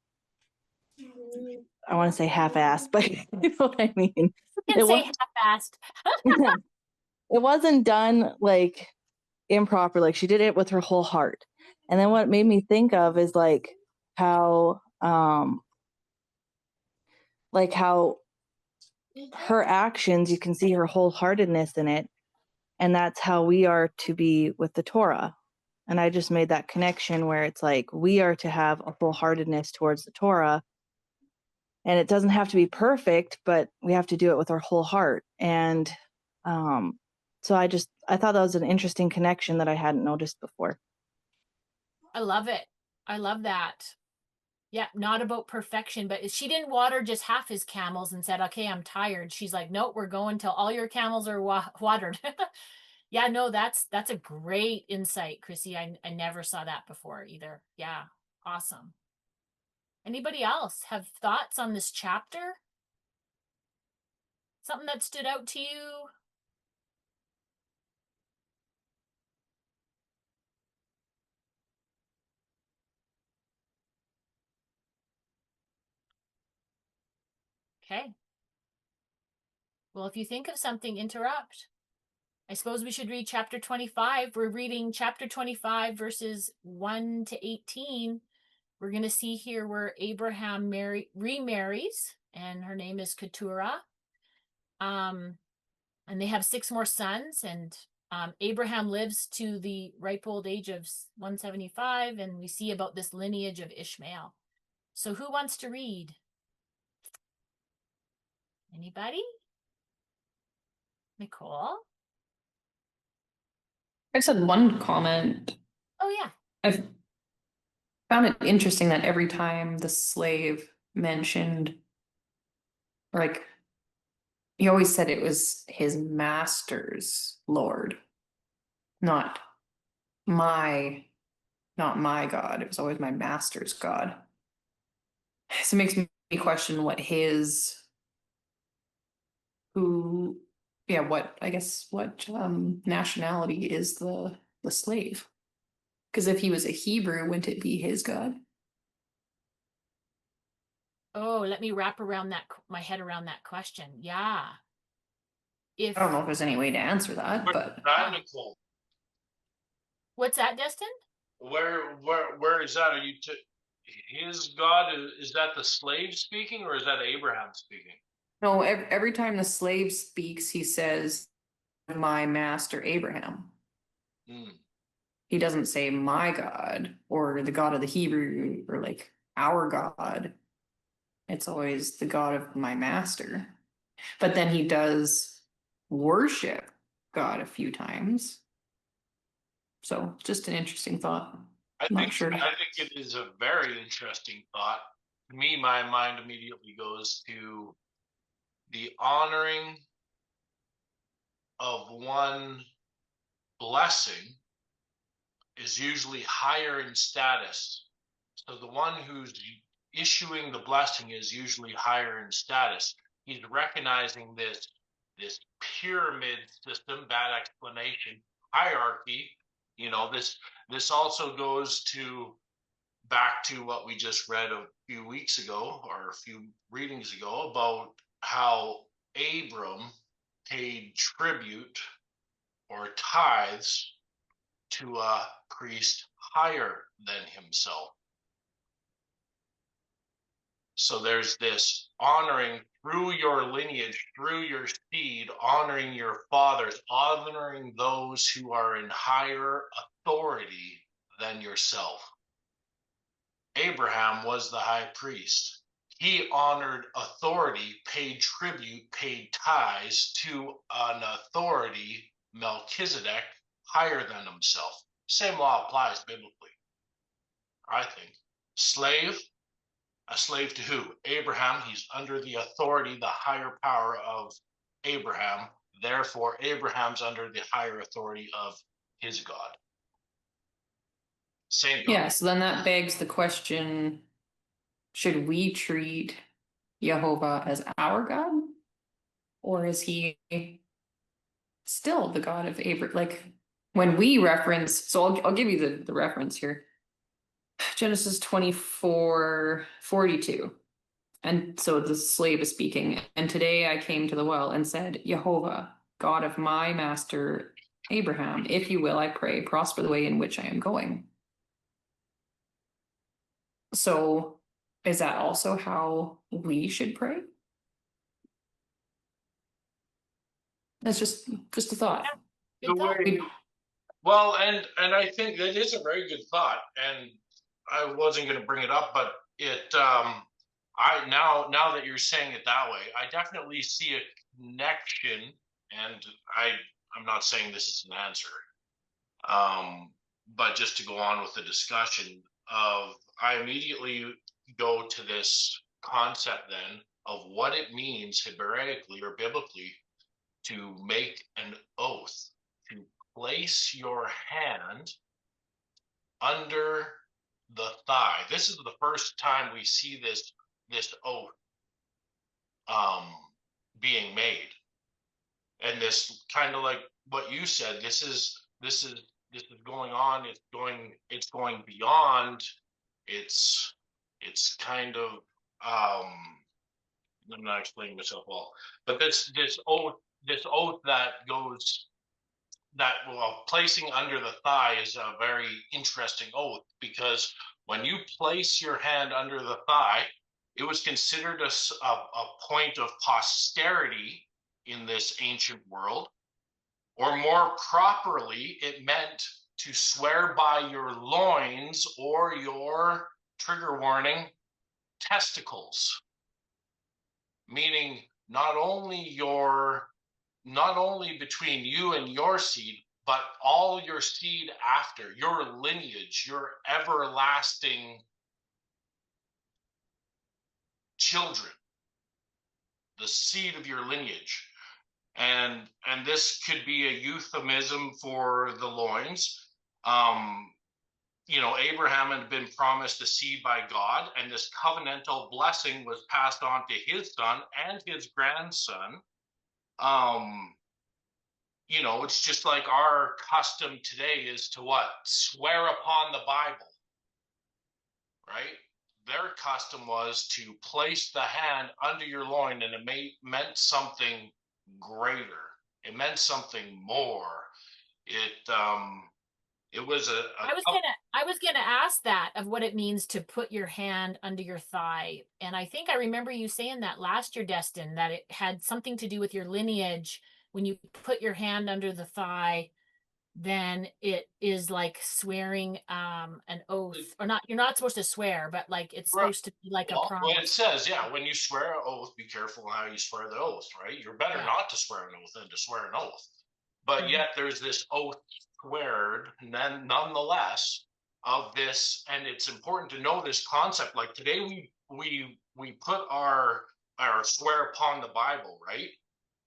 Speaker 11: I want to say half-assed, but you know what I mean.
Speaker 1: You can
Speaker 11: It
Speaker 1: say
Speaker 11: was,
Speaker 1: half-assed.
Speaker 11: yeah, it wasn't done like improper. Like she did it with her whole heart. And then what it made me think of is how how her actions, you can see her wholeheartedness in it, and that's how we are to be with the Torah. And I just made that connection where it's like we are to have a wholeheartedness towards the Torah, and it doesn't have to be perfect, but we have to do it with our whole heart. And so I thought that was an interesting connection that I hadn't noticed before.
Speaker 1: I love it. I love that. Yeah, not about perfection, but she didn't water just half his camels and said, okay, I'm tired. She's like, nope, we're going till all your camels are watered. Yeah, no, that's a great insight, Chrissy. I never saw that before either. Yeah, awesome. Anybody else have thoughts on this chapter? Something that stood out to you? Okay. Well, if you think of something, interrupt. I suppose we should read chapter 25. We're reading chapter 25, verses 1 to 18. We're going to see here where Abraham remarries, and her name is Keturah. And they have 6 more sons, and Abraham lives to the ripe old age of 175, and we see about this lineage of Ishmael. So who wants to read? Anybody? Nicole?
Speaker 5: I just had one comment.
Speaker 1: Oh, yeah.
Speaker 5: I found it interesting that every time the slave mentioned, like, he always said it was his master's Lord, not my God. It was always my master's God. So it makes me question what what nationality is the slave? Because if he was a Hebrew, wouldn't it be his God?
Speaker 1: Oh, let me wrap around my head around that question. Yeah.
Speaker 5: I don't know if there's any way to answer that, but
Speaker 6: Nicole,
Speaker 1: what's that, Destin?
Speaker 6: where is that? Are you his God? Is that the slave speaking, or is that Abraham speaking?
Speaker 5: no, every time the slave speaks, he says, my master Abraham. He doesn't say my God or the God of the Hebrew or like our God. It's always the God of my master. But then he does worship God a few times. So just an interesting thought.
Speaker 6: I think it is a very interesting thought. To me, my mind immediately goes to the honoring of one blessing is usually higher in status. So the one who's issuing the blessing is usually higher in status. He's recognizing this pyramid system, bad explanation, hierarchy. This also goes back to what we just read a few weeks ago or a few readings ago about how Abram paid tribute or tithes to a priest higher than himself. So there's this honoring through your lineage, through your seed, honoring your fathers, honoring those who are in higher authority than yourself. Abraham was the high priest. He honored authority, paid tribute, paid tithes to an authority, Melchizedek, higher than himself. Same law applies biblically, I think. Slave, a slave to who? Abraham. He's under the authority, the higher power of Abraham. Therefore, Abraham's under the higher authority of his God. Same God.
Speaker 5: Yeah, so then that begs the question, should we treat Jehovah as our God? Or is he still the God of Abraham? Like when we reference, so I'll give you the reference here. Genesis 24:42. And so the slave is speaking. And today I came to the well and said, Jehovah, God of my master Abraham, if you will, I pray, prosper the way in which I am going. So is that also how we should pray? That's just a thought.
Speaker 6: The way, well, and I think that is a very good thought, and I wasn't going to bring it up, but it I now that you're saying it that way, I definitely see a connection, and I'm not saying this is an answer, but just to go on with the discussion of, I immediately go to this concept then of what it means Hebraically or biblically to make an oath, to place your hand under the thigh. This is the first time we see this oath being made, and this kind of like what you said. This is going on. It's going beyond. It's kind of I'm not explaining myself well, but this oath that goes, that, well, placing under the thigh is a very interesting oath, because when you place your hand under the thigh, it was considered a point of posterity in this ancient world, or more properly, it meant to swear by your loins or your, trigger warning, testicles, meaning not only between you and your seed, but all your seed after, your lineage, your everlasting children, the seed of your lineage. And this could be a euphemism for the loins. Abraham had been promised a seed by God, and this covenantal blessing was passed on to his son and his grandson. It's just like our custom today is to what? Swear upon the Bible, right? Their custom was to place the hand under your loin, and it meant something greater. It meant something more. It was
Speaker 1: I was gonna ask that, of what it means to put your hand under your thigh. And I think I remember you saying that last year, Destin, that it had something to do with your lineage. When you put your hand under the thigh, then it is like swearing an oath, or not. You're not supposed to swear, but like it's supposed to be like a promise.
Speaker 6: Well, it says, yeah, when you swear an oath, be careful how you swear the oath, right? You're better not to swear an oath than to swear an oath. But yet there's this oath squared, and then nonetheless of this, and it's important to know this concept. Like today we put our swear upon the Bible, right?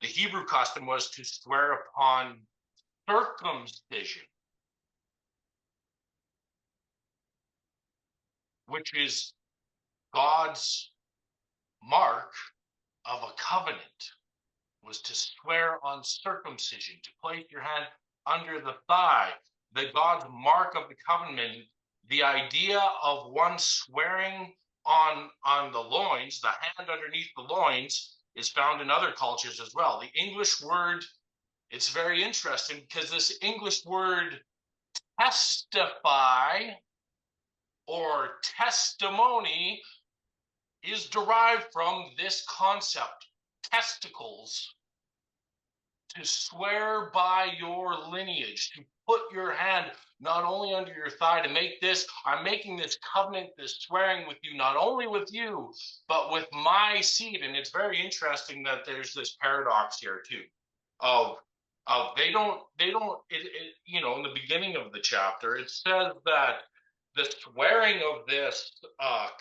Speaker 6: The Hebrew custom was to swear upon circumcision, which is God's mark of a covenant, was to swear on circumcision, to place your hand under the thigh, the God's mark of the covenant. The idea of one swearing on the loins, the hand underneath the loins, is found in other cultures as well. The English word, it's very interesting, because this English word testify or testimony is derived from this concept, testicles, to swear by your lineage, to put your hand not only under your thigh, to make this, I'm making this covenant, this swearing with you, not only with you, but with my seed. And it's very interesting that there's this paradox here too, of they don't, in the beginning of the chapter, it says that the swearing of this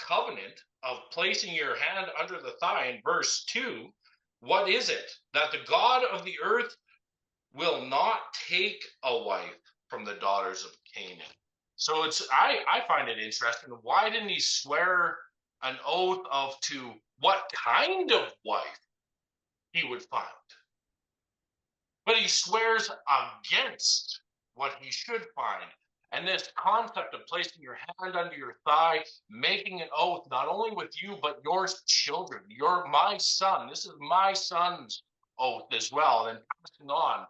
Speaker 6: covenant of placing your hand under the thigh in verse 2, what is it? That the God of the earth will not take a wife from the daughters of Canaan. So I find it interesting. Why didn't he swear an oath of to what kind of wife he would find? But he swears against what he should find. And this concept of placing your hand under your thigh, making an oath, not only with you, but your children. You're my son. This is my son's oath as well. And passing on.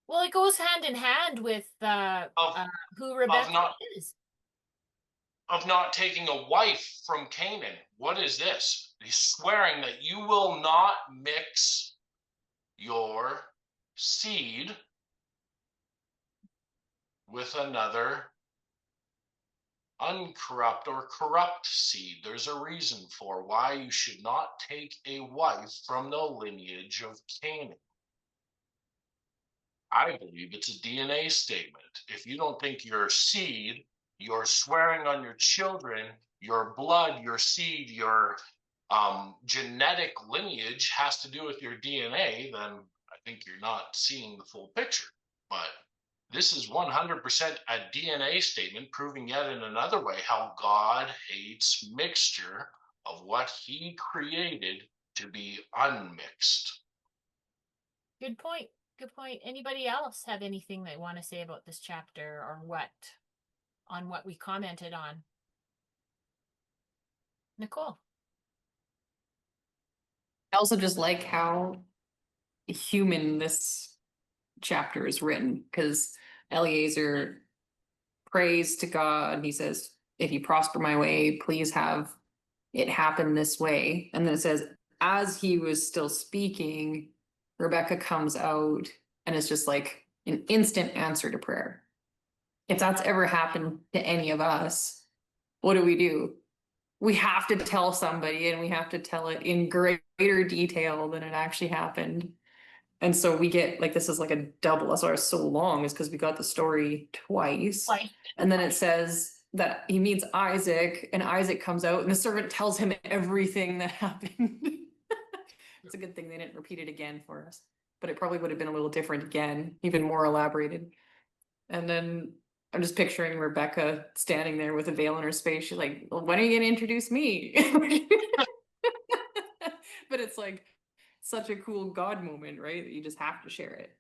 Speaker 1: Well, it goes hand in hand with who Rebecca is.
Speaker 6: Of not taking a wife from Canaan. What is this? He's swearing that you will not mix your seed with another uncorrupt or corrupt seed. There's a reason for why you should not take a wife from the lineage of Canaan. I believe it's a DNA statement. If you don't think your seed, you're swearing on your children, your blood, your seed, your genetic lineage has to do with your DNA, then I think you're not seeing the full picture. But this is 100% a DNA statement, proving yet in another way how God hates mixture of what he created to be unmixed.
Speaker 1: Good point. Good point. Anybody else have anything they want to say about this chapter or on what we commented on? Nicole.
Speaker 5: I also just like how human this chapter is written, because Eliezer prays to God. He says, if you prosper my way, please have it happen this way. And then it says, as he was still speaking, Rebecca comes out, and it's just like an instant answer to prayer. If that's ever happened to any of us, what do? We have to tell somebody, and we have to tell it in greater detail than it actually happened. And so we get like, this is like a double. That's why it's so long, is because we got the story twice. And then it says that he meets Isaac, and Isaac comes out, and the servant tells him everything that happened. It's a good thing they didn't repeat it again for us, but it probably would have been a little different again, even more elaborated. And then I'm just picturing Rebecca standing there with a veil in her face. She's like, well, when are you going to introduce me? But it's like such a cool God moment, right? That you just have to share it.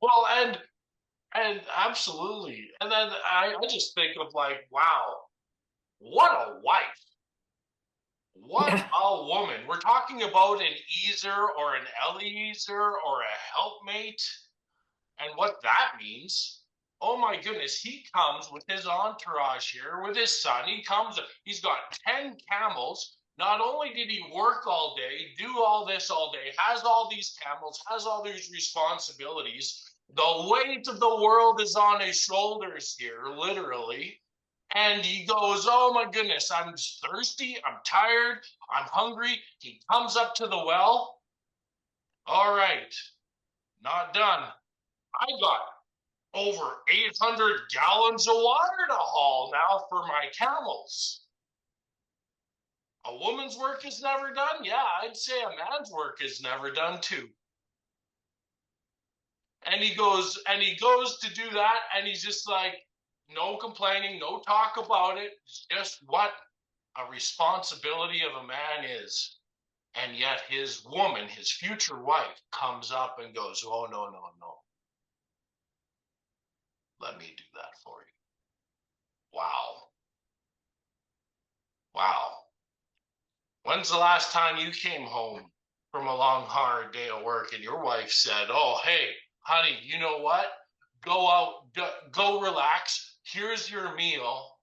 Speaker 6: Well, and absolutely. And then I just think of like, wow, what a wife. What a woman. We're talking about an Ezer or an Eliezer or a helpmate. And what that means, oh my goodness, he comes with his entourage here, with his son. He's got 10 camels. Not only did he work all day, do all this all day, has all these camels, has all these responsibilities. The weight of the world is on his shoulders here, literally. And he goes, oh my goodness, I'm thirsty, I'm tired, I'm hungry. He comes up to the well. All right, not done. I got over 800 gallons of water to haul now for my camels. A woman's work is never done? Yeah, I'd say a man's work is never done too. And he goes to do that, and he's just like, no complaining, no talk about it. It's just what a responsibility of a man is. And yet his woman, his future wife, comes up and goes, oh, no. Let me do that for you. Wow. When's the last time you came home from a long, hard day of work and your wife said, oh, hey, honey, you know what? Go out, go relax. Here's your meal.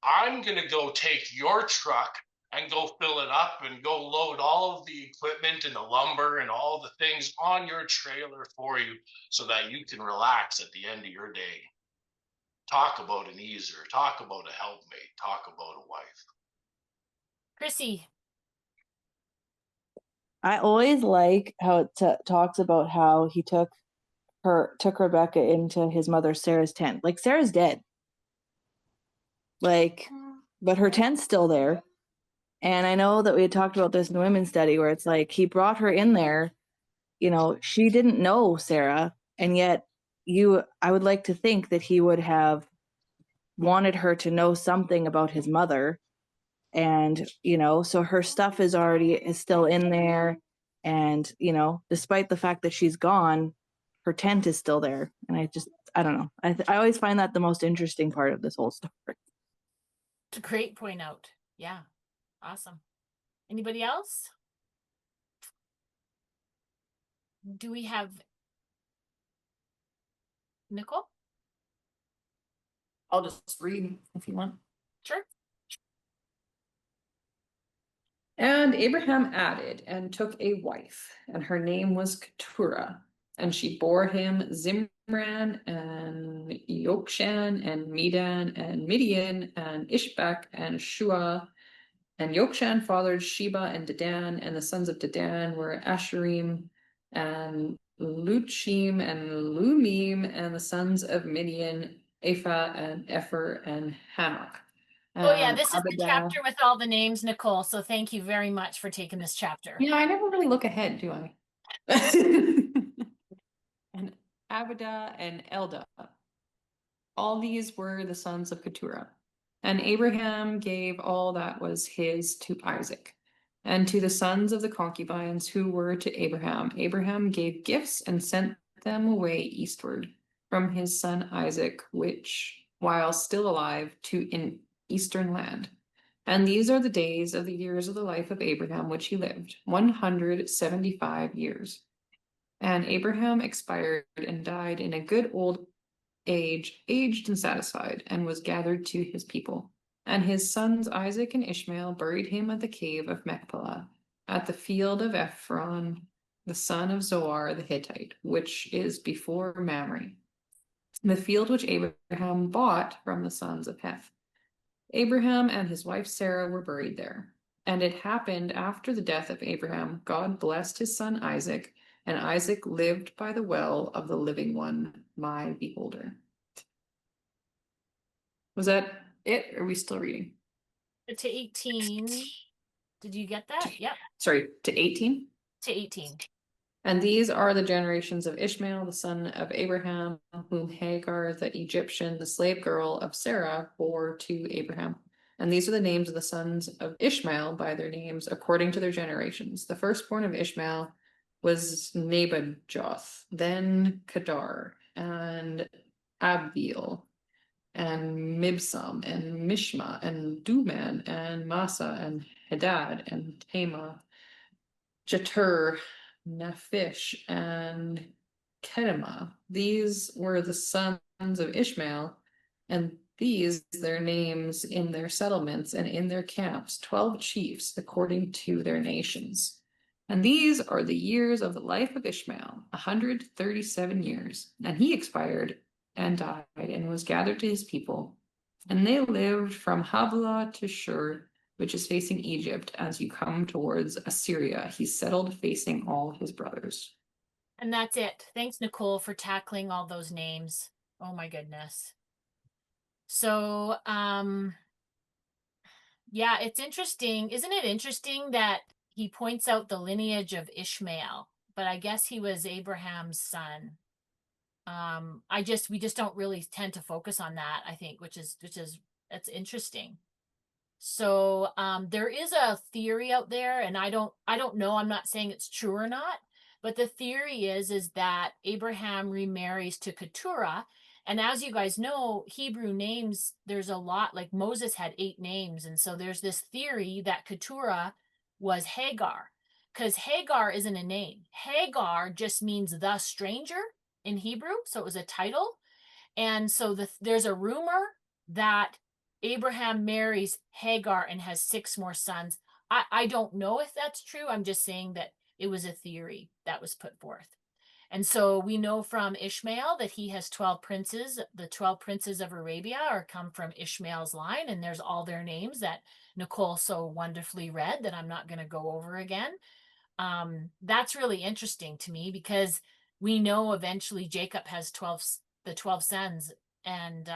Speaker 6: I'm going to go take your truck and go fill it up and go load all of the equipment and the lumber and all the things on your trailer for you so that you can relax at the end of your day. Talk about an easer, talk about a helpmate, talk about a wife.
Speaker 1: Chrissy.
Speaker 11: I always like how it talks about how he took Rebecca into his mother Sarah's tent. Like, Sarah's dead. Like, but her tent's still there. And I know that we had talked about this in the women's study where it's like he brought her in there, you know, she didn't know Sarah, and yet I would like to think that he would have wanted her to know something about his mother. And, you know, so her stuff is still in there. And, you know, despite the fact that she's gone, her tent is still there. And I don't know. I always find that the most interesting part of this whole story.
Speaker 1: It's a great point out. Yeah. Awesome. Anybody else? Do we have Nicole?
Speaker 5: I'll just read if you want.
Speaker 1: Sure.
Speaker 5: And Abraham added and took a wife, and her name was Keturah, and she bore him Zimran and Yokshan and Medan and Midian and Ishbak and Shua. And Yokshan fathered Sheba and Dedan, and the sons of Dedan were Asherim and Luchim and Lumim, and the sons of Midian, Ephah and Epher and Hanok.
Speaker 1: Oh yeah, this is the chapter with all the names, Nicole. So thank you very much for taking this chapter.
Speaker 5: Yeah, I never really look ahead, do I? And Abidah and Eldah. All these were the sons of Keturah. And Abraham gave all that was his to Isaac. And to the sons of the concubines who were to Abraham, Abraham gave gifts and sent them away eastward from his son Isaac, which, while still alive, to an eastern land. And these are the days of the years of the life of Abraham, which he lived, 175 years. And Abraham expired and died in a good old age, aged and satisfied, and was gathered to his people. And his sons Isaac and Ishmael buried him at the cave of Machpelah, at the field of Ephron, the son of Zoar the Hittite, which is before Mamre, the field which Abraham bought from the sons of Heth. Abraham and his wife Sarah were buried there. And it happened after the death of Abraham, God blessed his son Isaac, and Isaac lived by the well of the living one, my beholder. Was that it? Or are we still reading?
Speaker 1: To 18. Did you get that? Yep.
Speaker 5: Sorry, to 18?
Speaker 1: To 18.
Speaker 5: And these are the generations of Ishmael, the son of Abraham, whom Hagar, the Egyptian, the slave girl of Sarah, bore to Abraham. And these are the names of the sons of Ishmael by their names, according to their generations. The firstborn of Ishmael was Nebajoth, then Kedar, and Abiel, and Mibsam, and Mishma, and Duman, and Masa, and Hadad, and Tema, Jetur, Naphish, and Kedema. These were the sons of Ishmael, and these their names in their settlements and in their camps, 12 chiefs according to their nations. And these are the years of the life of Ishmael, 137 years. And he expired and died and was gathered to his people. And they lived from Havilah to Shur, which is facing Egypt. As you come towards Assyria, he settled facing all his brothers.
Speaker 1: And that's it. Thanks, Nicole, for tackling all those names. Oh my goodness. So, yeah, it's interesting. Isn't it interesting that he points out the lineage of Ishmael, but I guess he was Abraham's son. We just don't really tend to focus on that, I think, which is that's interesting. So, there is a theory out there, and I don't know, I'm not saying it's true or not, but the theory is that Abraham remarries to Keturah. And as you guys know, Hebrew names, there's a lot, like Moses had 8 names. And so there's this theory that Keturah was Hagar, because Hagar isn't a name. Hagar just means the stranger in Hebrew. So it was a title. And so there's a rumor that Abraham marries Hagar and has 6 more sons. I don't know if that's true. I'm just saying that it was a theory that was put forth. And so we know from Ishmael that he has 12 princes. The 12 princes of Arabia are come from Ishmael's line, and there's all their names that Nicole so wonderfully read that I'm not going to go over again. That's really interesting to me because we know eventually Jacob has the 12 sons and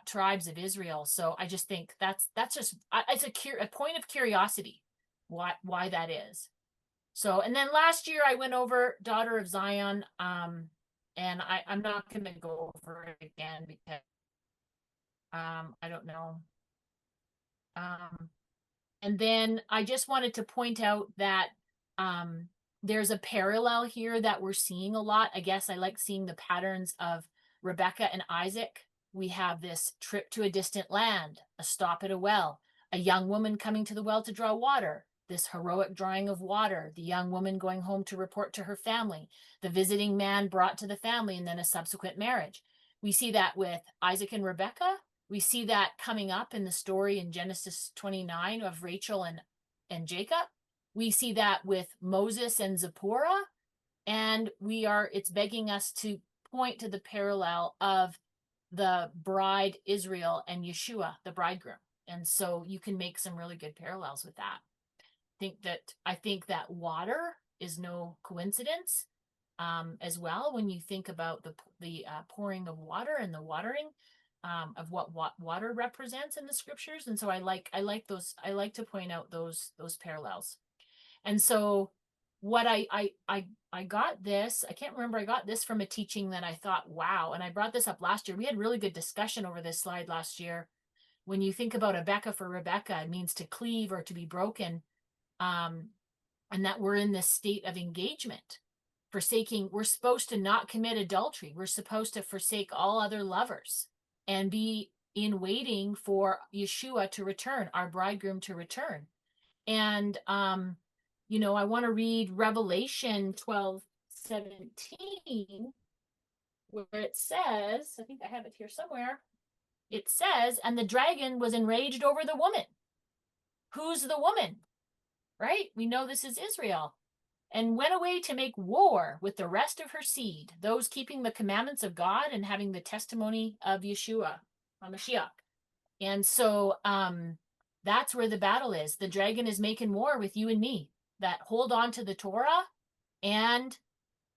Speaker 1: tribes of Israel. So I just think that's just it's a point of curiosity why that is. So, and then last year I went over Daughter of Zion, and I'm not going to go over it again because I don't know. And then I just wanted to point out that there's a parallel here that we're seeing a lot. I guess I like seeing the patterns of Rebecca and Isaac. We have this trip to a distant land, a stop at a well, a young woman coming to the well to draw water, this heroic drawing of water, the young woman going home to report to her family, the visiting man brought to the family, and then a subsequent marriage. We see that with Isaac and Rebecca. We see that coming up in the story in Genesis 29 of Rachel and Jacob. We see that with Moses and Zipporah. And it's begging us to point to the parallel of the bride Israel and Yeshua, the bridegroom. And so you can make some really good parallels with that. I think that water is no coincidence as well when you think about the pouring of water and the watering of what water represents in the scriptures. And so I like to point out those parallels. And so what I got this, I can't remember, I got this from a teaching that I thought, wow. And I brought this up last year. We had really good discussion over this slide last year. When you think about Rebecca for Rebecca, it means to cleave or to be broken. And that we're in this state of engagement, we're supposed to not commit adultery. We're supposed to forsake all other lovers and be in waiting for Yeshua to return, our bridegroom to return. And, I want to read Revelation 12:17, where it says, I think I have it here somewhere. It says, and the dragon was enraged over the woman. Who's the woman? Right? We know this is Israel. And went away to make war with the rest of her seed, those keeping the commandments of God and having the testimony of Yeshua, Mashiach. And so that's where the battle is. The dragon is making war with you and me that hold on to the Torah and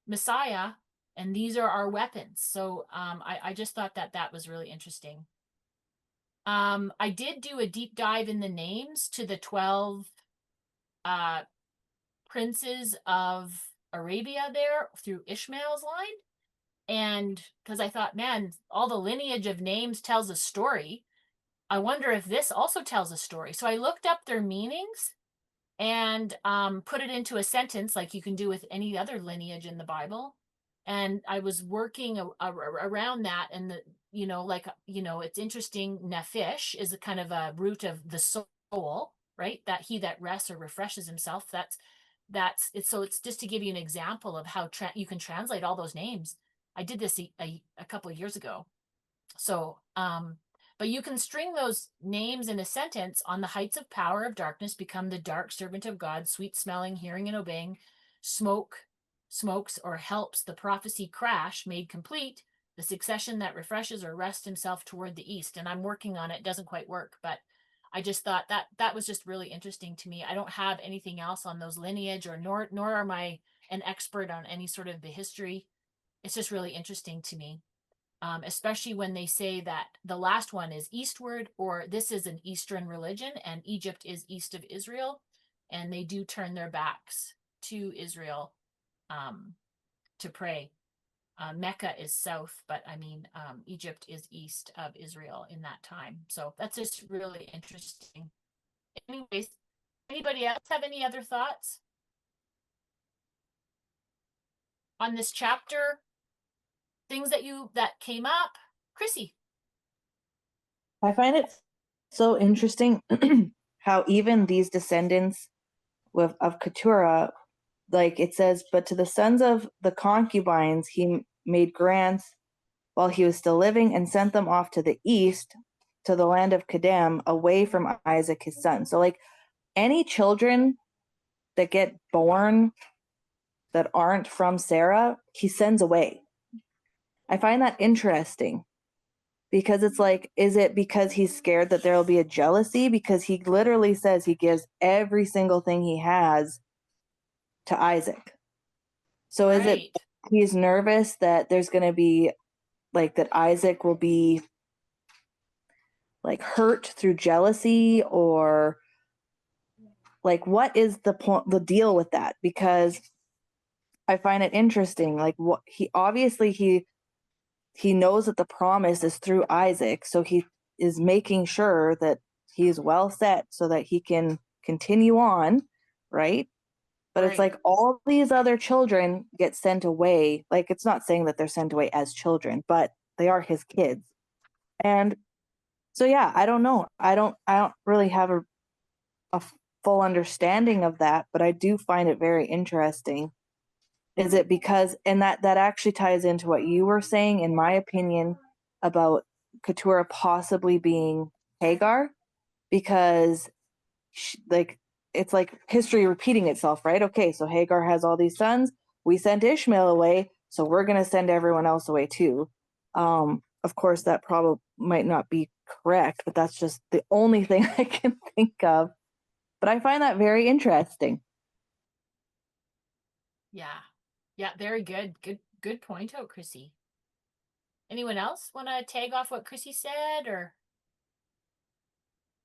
Speaker 1: Messiah, and these are our weapons. So I just thought that was really interesting. I did do a deep dive in the names to the 12 princes of Arabia there through Ishmael's line. And because I thought, man, all the lineage of names tells a story. I wonder if this also tells a story. So I looked up their meanings and put it into a sentence like you can do with any other lineage in the Bible. And I was working around that. And it's interesting. Nephish is a kind of a root of the soul, right? That he that rests or refreshes himself. So it's just to give you an example of how you can translate all those names. I did this a couple of years ago. So, but you can string those names in a sentence. On the heights of power of darkness become the dark servant of God, sweet smelling, hearing and obeying, smokes or helps the prophecy crash made complete, the succession that refreshes or rests himself toward the east. And I'm working on it. It doesn't quite work, but I just thought that was just really interesting to me. I don't have anything else on those lineage nor am I an expert on any sort of the history. It's just really interesting to me, especially when they say that the last one is eastward, or this is an Eastern religion and Egypt is east of Israel. And they do turn their backs to Israel to pray. Mecca is south, but Egypt is east of Israel in that time. So that's just really interesting. Anyways, anybody else have any other thoughts on this chapter? Things that came up? Chrissy.
Speaker 11: I find it so interesting how even these descendants of Keturah, like it says, but to the sons of the concubines he made grants while he was still living and sent them off to the east to the land of Kedem away from Isaac his son. So like any children that get born that aren't from Sarah, he sends away. I find that interesting because it's like, is it because he's scared that there'll be a jealousy? Because he literally says he gives every single thing he has to Isaac. So is it he's nervous that there's going to be like that Isaac will be like hurt through jealousy, or like what is the deal with that? Because I find it interesting. Like what he obviously he knows that the promise is through Isaac, so he is making sure that he's well set so that he can continue on, right? But it's like all these other children get sent away. Like it's not saying that they're sent away as children, but they are his kids. And so yeah, I don't know. I don't really have a full understanding of that, but I do find it very interesting. Is it because, and that actually ties into what you were saying, in my opinion, about Keturah possibly being Hagar, because like it's like history repeating itself, right? Okay, so Hagar has all these sons. We sent Ishmael away, so we're going to send everyone else away too. Of course, that probably might not be correct, but that's just the only thing I can think of. But I find that very interesting.
Speaker 1: Yeah. Yeah, very good. Good point out, Chrissy. Anyone else want to tag off what Chrissy said or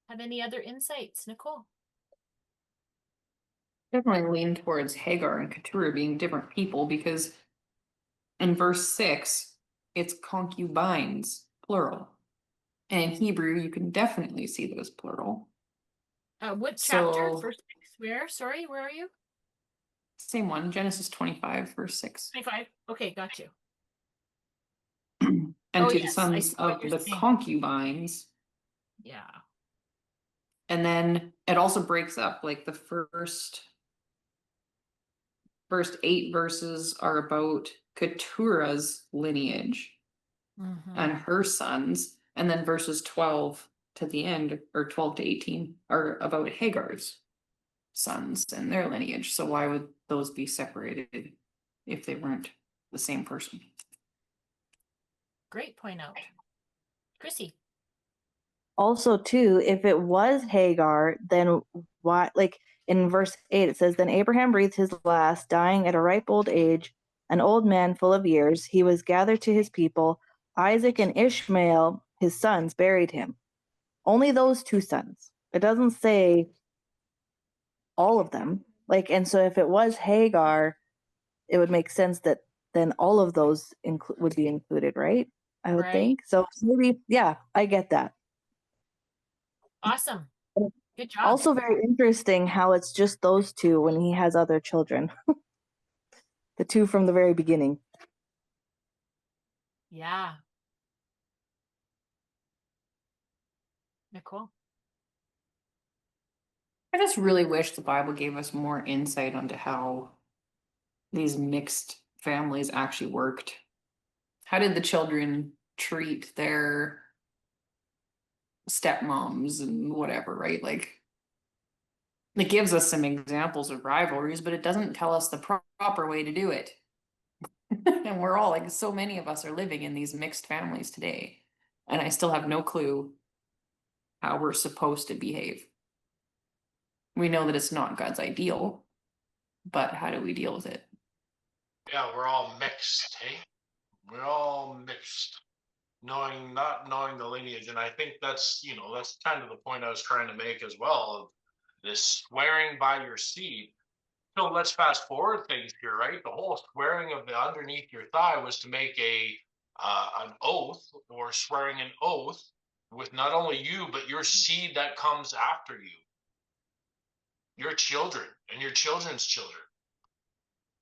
Speaker 1: have any other insights? Nicole?
Speaker 5: Definitely lean towards Hagar and Keturah being different people, because in verse 6, it's concubines, plural. And in Hebrew, you can definitely see those plural.
Speaker 1: What chapter? Verse 6, where? Sorry, where are you?
Speaker 5: Same one, Genesis 25, verse 6.
Speaker 1: 25. Okay, got you.
Speaker 5: And to the sons of the concubines.
Speaker 1: Yeah.
Speaker 5: And then it also breaks up, like the first 8 verses are about Keturah's lineage and her sons. And then verses 12 to the end, or 12 to 18, are about Hagar's sons and their lineage. So why would those be separated if they weren't the same person?
Speaker 1: Great point out. Chrissy?
Speaker 11: Also, too, if it was Hagar, then why, like in verse 8, it says, Then Abraham breathed his last, dying at a ripe old age, an old man full of years. He was gathered to his people. Isaac and Ishmael, his sons, buried him. Only those 2 sons. It doesn't say all of them. Like, and so if it was Hagar, it would make sense that then all of those would be included, right? I would think. So maybe, yeah, I get that.
Speaker 1: Awesome. Good job.
Speaker 11: Also very interesting how it's just those 2 when he has other children. The 2 from the very beginning.
Speaker 1: Yeah. Nicole?
Speaker 5: I just really wish the Bible gave us more insight onto how these mixed families actually worked. How did the children treat their stepmoms and whatever, right? Like, it gives us some examples of rivalries, but it doesn't tell us the proper way to do it. And we're all, like, so many of us are living in these mixed families today, and I still have no clue how we're supposed to behave. We know that it's not God's ideal, but how do we deal with it?
Speaker 6: Yeah, we're all mixed, hey? We're all mixed. Not knowing the lineage. And I think that's kind of the point I was trying to make as well, of this swearing by your seed. So let's fast forward things here, right? The whole swearing of the underneath your thigh was to make an oath, or swearing an oath with not only you, but your seed that comes after you, your children and your children's children.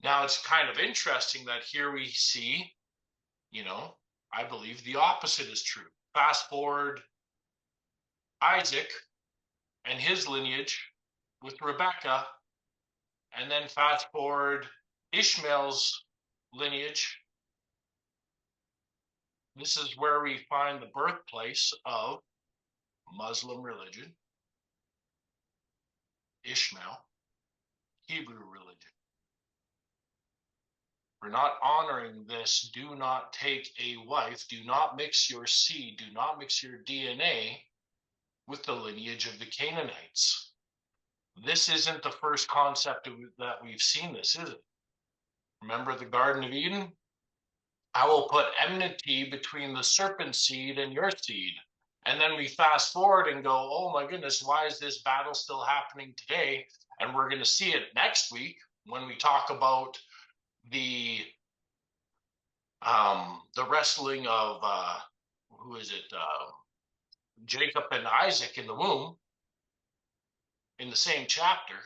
Speaker 6: Now, it's kind of interesting that here we see, I believe the opposite is true. Fast forward Isaac and his lineage with Rebekah, and then fast forward Ishmael's lineage. This is where we find the birthplace of Muslim religion, Ishmael, Hebrew religion. For not honoring this, do not take a wife, do not mix your seed, do not mix your DNA with the lineage of the Canaanites. This isn't the first concept that we've seen this, is it? Remember the Garden of Eden? I will put enmity between the serpent seed and your seed. And then we fast forward and go, oh my goodness, why is this battle still happening today? And we're going to see it next week when we talk about the wrestling of who is it? Jacob and Isaac in the womb, in the same chapter,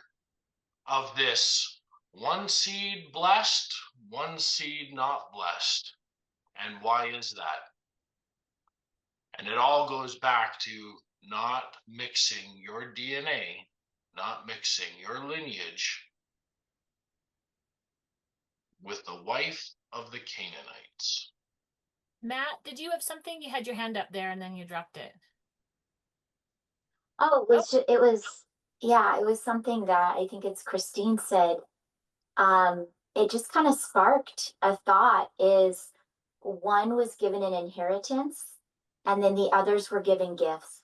Speaker 6: of this one seed blessed, one seed not blessed. And why is that? And it all goes back to not mixing your DNA, not mixing your lineage with the wife of the Canaanites.
Speaker 1: Matt, did you have something? You had your hand up there and then you dropped it.
Speaker 12: Oh, it was something that I think it's Christine said. It just kind of sparked a thought is one was given an inheritance and then the others were given gifts.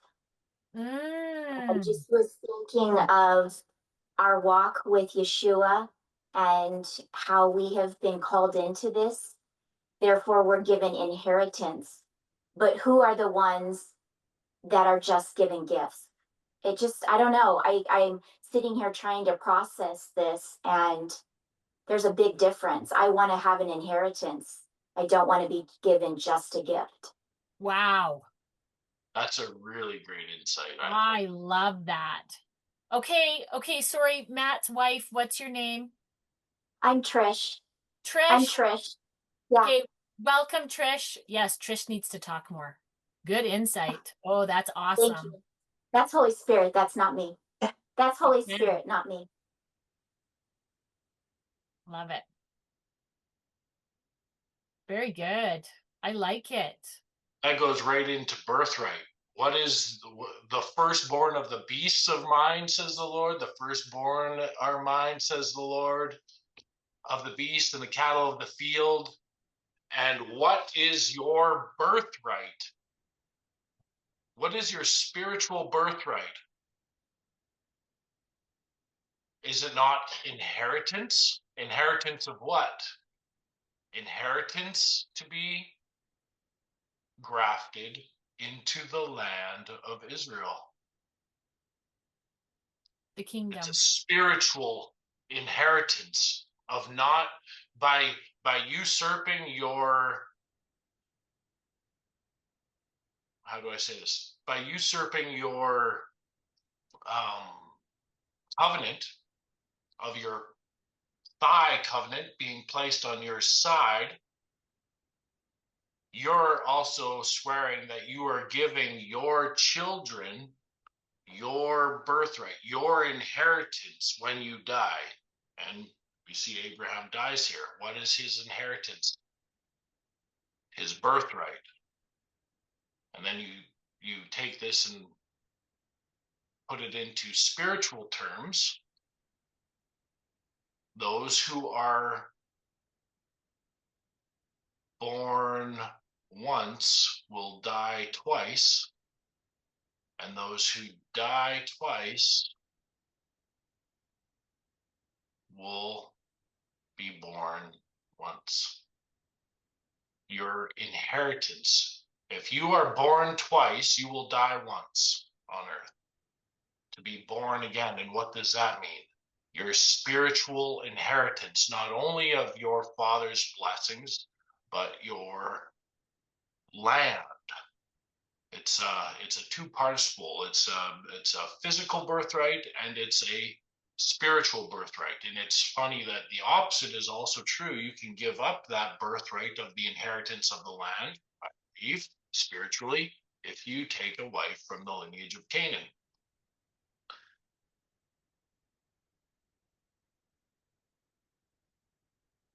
Speaker 12: I just was thinking of our walk with Yeshua and how we have been called into this. Therefore, we're given inheritance. But who are the ones that are just given gifts? It just, I don't know. I'm sitting here trying to process this, and there's a big difference. I want to have an inheritance. I don't want to be given just a gift.
Speaker 1: Wow.
Speaker 6: That's a really great insight.
Speaker 1: I love that. Okay, sorry, Matt's wife, what's your name?
Speaker 12: I'm Trish.
Speaker 1: Trish?
Speaker 12: I'm Trish. Yeah.
Speaker 1: Okay, welcome, Trish. Yes, Trish needs to talk more. Good insight. Oh, that's awesome.
Speaker 12: Thank you. That's Holy Spirit. That's not me. That's Holy Spirit, not me.
Speaker 1: Love it. Very good. I like it.
Speaker 6: That goes right into birthright. What is the firstborn of the beasts of mine, says the Lord? The firstborn are mine, says the Lord, of the beast and the cattle of the field. And what is your birthright? What is your spiritual birthright? Is it not inheritance? Inheritance of what? Inheritance to be grafted into the land of Israel.
Speaker 1: The kingdom.
Speaker 6: It's a spiritual inheritance of not by usurping your, how do I say this? By usurping your covenant of your thigh covenant being placed on your side, you're also swearing that you are giving your children your birthright, your inheritance when you die. And we see Abraham dies here. What is his inheritance? His birthright. And then you take this and put it into spiritual terms. Those who are born once will die twice, and those who die twice will be born once. Your inheritance. If you are born twice, you will die once on earth. To be born again. And what does that mean? Your spiritual inheritance, not only of your father's blessings, but your land. It's a two participle. It's a physical birthright and it's a spiritual birthright. And it's funny that the opposite is also true. You can give up that birthright of the inheritance of the land, I believe, spiritually, if you take a wife from the lineage of Canaan.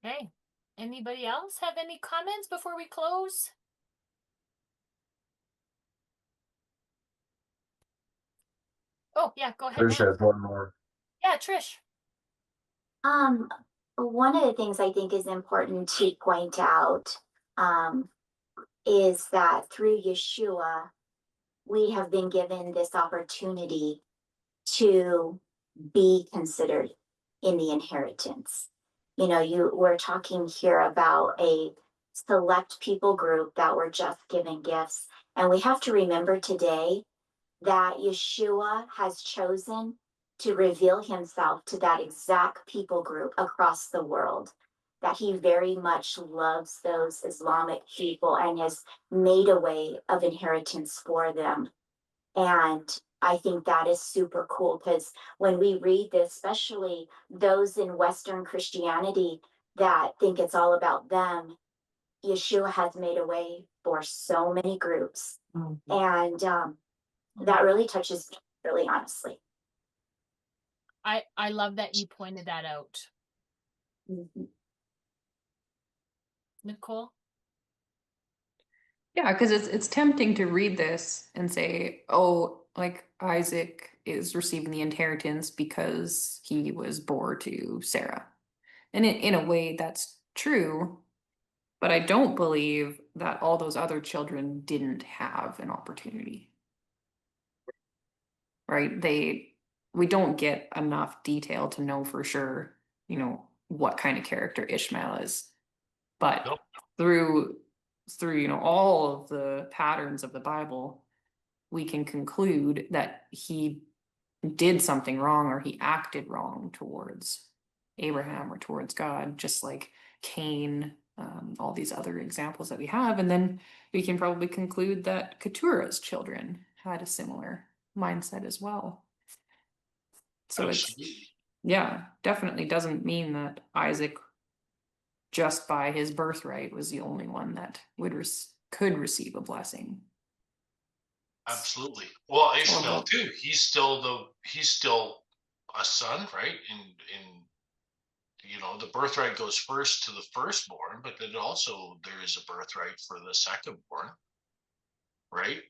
Speaker 1: Okay. Anybody else have any comments before we close? Oh, yeah, go ahead,
Speaker 13: Trish
Speaker 1: Matt.
Speaker 13: has one more.
Speaker 1: Yeah, Trish.
Speaker 12: Um, One of the things I think is important to point out is that through Yeshua, we have been given this opportunity to be considered in the inheritance. You know, we're talking here about a select people group that were just given gifts. And we have to remember today that Yeshua has chosen to reveal himself to that exact people group across the world. That he very much loves those Islamic people and has made a way of inheritance for them. And I think that is super cool because when we read this, especially those in Western Christianity that think it's all about them, Yeshua has made a way for so many groups. Mm-hmm. And that really touches me, really honestly.
Speaker 1: I love that you pointed that out.
Speaker 12: Mm-hmm.
Speaker 1: Nicole?
Speaker 5: Yeah, because it's tempting to read this and say, oh, like Isaac is receiving the inheritance because he was born to Sarah. And in a way, that's true. But I don't believe that all those other children didn't have an opportunity. Right? We don't get enough detail to know for sure, what kind of character Ishmael is. But
Speaker 6: Nope.
Speaker 5: through all of the patterns of the Bible, we can conclude that he did something wrong or he acted wrong towards Abraham or towards God, just like Cain, all these other examples that we have. And then we can probably conclude that Keturah's children had a similar mindset as well. So
Speaker 6: Absolutely.
Speaker 5: definitely doesn't mean that Isaac, just by his birthright, was the only one that could receive a blessing.
Speaker 6: Absolutely. Well, Ishmael too. He's still a son, right? In the birthright goes first to the firstborn, but then also there is a birthright for the secondborn, right?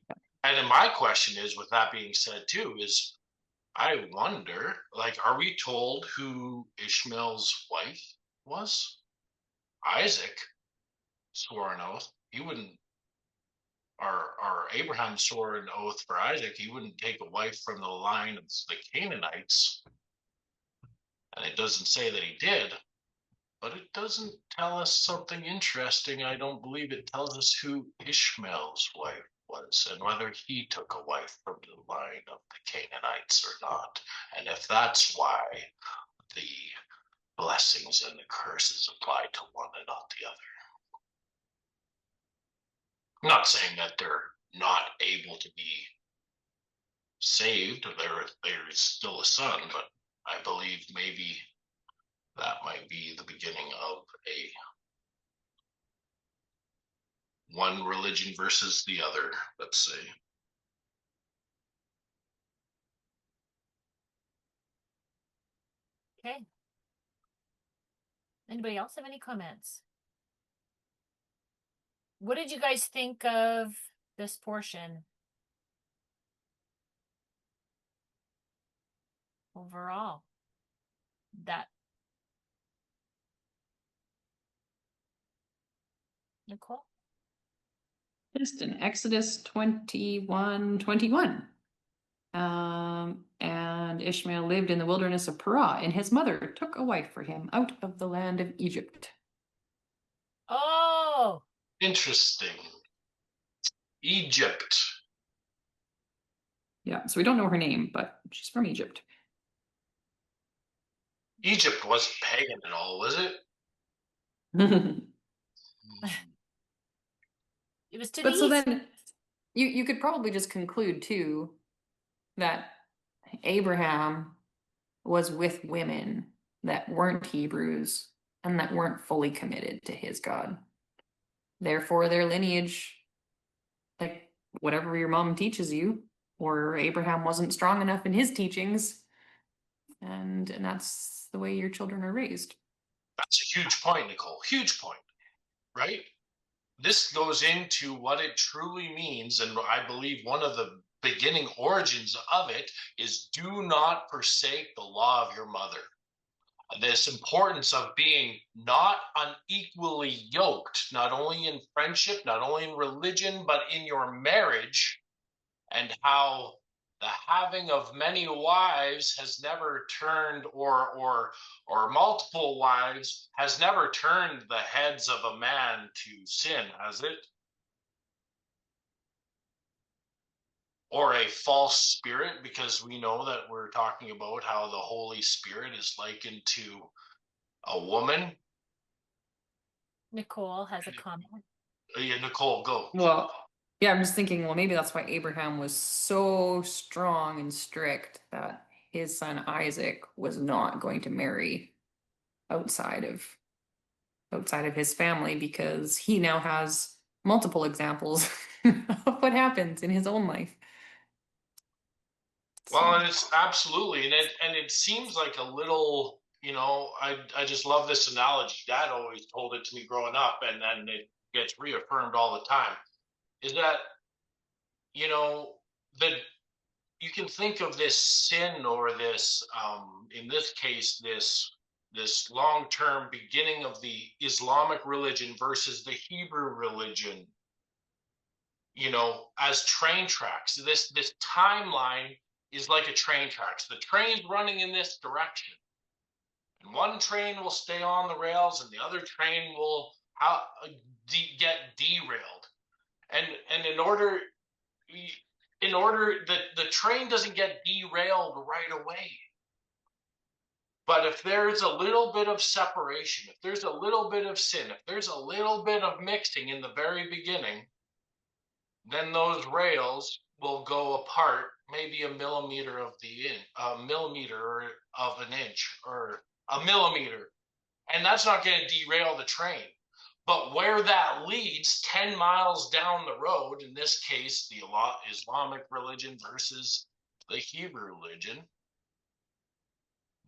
Speaker 6: And then my question is, with that being said too, is I wonder, like, are we told who Ishmael's wife was? Isaac swore an oath. He wouldn't, or Abraham swore an oath for Isaac. He wouldn't take a wife from the line of the Canaanites. And it doesn't say that he did, but it doesn't tell us something interesting. I don't believe it tells us who Ishmael's wife was and whether he took a wife from the line of the Canaanites or not. And if that's why the blessings and the curses apply to one and not the other. I'm not saying that they're not able to be saved. There is still a son, but I believe maybe that might be the beginning of a one religion versus the other, let's say.
Speaker 1: Okay. Anybody else have any comments? What did you guys think of this portion? Overall. Nicole?
Speaker 5: Just in Exodus 21:21. And Ishmael lived in the wilderness of Perah, and his mother took a wife for him out of the land of Egypt.
Speaker 1: Oh!
Speaker 6: Interesting. Egypt.
Speaker 5: Yeah, so we don't know her name, but she's from Egypt.
Speaker 6: Egypt wasn't pagan at all, was it?
Speaker 1: It was to
Speaker 5: But
Speaker 1: the
Speaker 5: so
Speaker 1: east.
Speaker 5: then you could probably just conclude too that Abraham was with women that weren't Hebrews and that weren't fully committed to his God. Therefore, their lineage, like whatever your mom teaches you, or Abraham wasn't strong enough in his teachings, and that's the way your children are raised.
Speaker 6: That's a huge point, Nicole. Huge point, right? This goes into what it truly means, and I believe one of the beginning origins of it is do not forsake the law of your mother. This importance of being not unequally yoked, not only in friendship, not only in religion, but in your marriage, and how the having of many wives has never turned, or multiple wives has never turned the heads of a man to sin, has it? Or a false spirit, because we know that we're talking about how the Holy Spirit is likened to a woman.
Speaker 1: Nicole has a comment.
Speaker 6: Yeah, Nicole, go.
Speaker 5: Well, yeah, I'm just thinking, well, maybe that's why Abraham was so strong and strict that his son Isaac was not going to marry outside of his family, because he now has multiple examples of what happens in his own life.
Speaker 6: Well, and it's absolutely, and it seems like a little, I just love this analogy. Dad always told it to me growing up, and then it gets reaffirmed all the time. Is that, that you can think of this sin, or this, in this case, this long-term beginning of the Islamic religion versus the Hebrew religion, as train tracks. This timeline is like a train tracks. The train's running in this direction, and one train will stay on the rails, and the other train will get derailed. And in order that the train doesn't get derailed right away. But if there's a little bit of separation, if there's a little bit of sin, if there's a little bit of mixing in the very beginning, then those rails will go apart maybe a millimeter of an inch, or a millimeter. And that's not going to derail the train. But where that leads 10 miles down the road, in this case, the Islamic religion versus the Hebrew religion,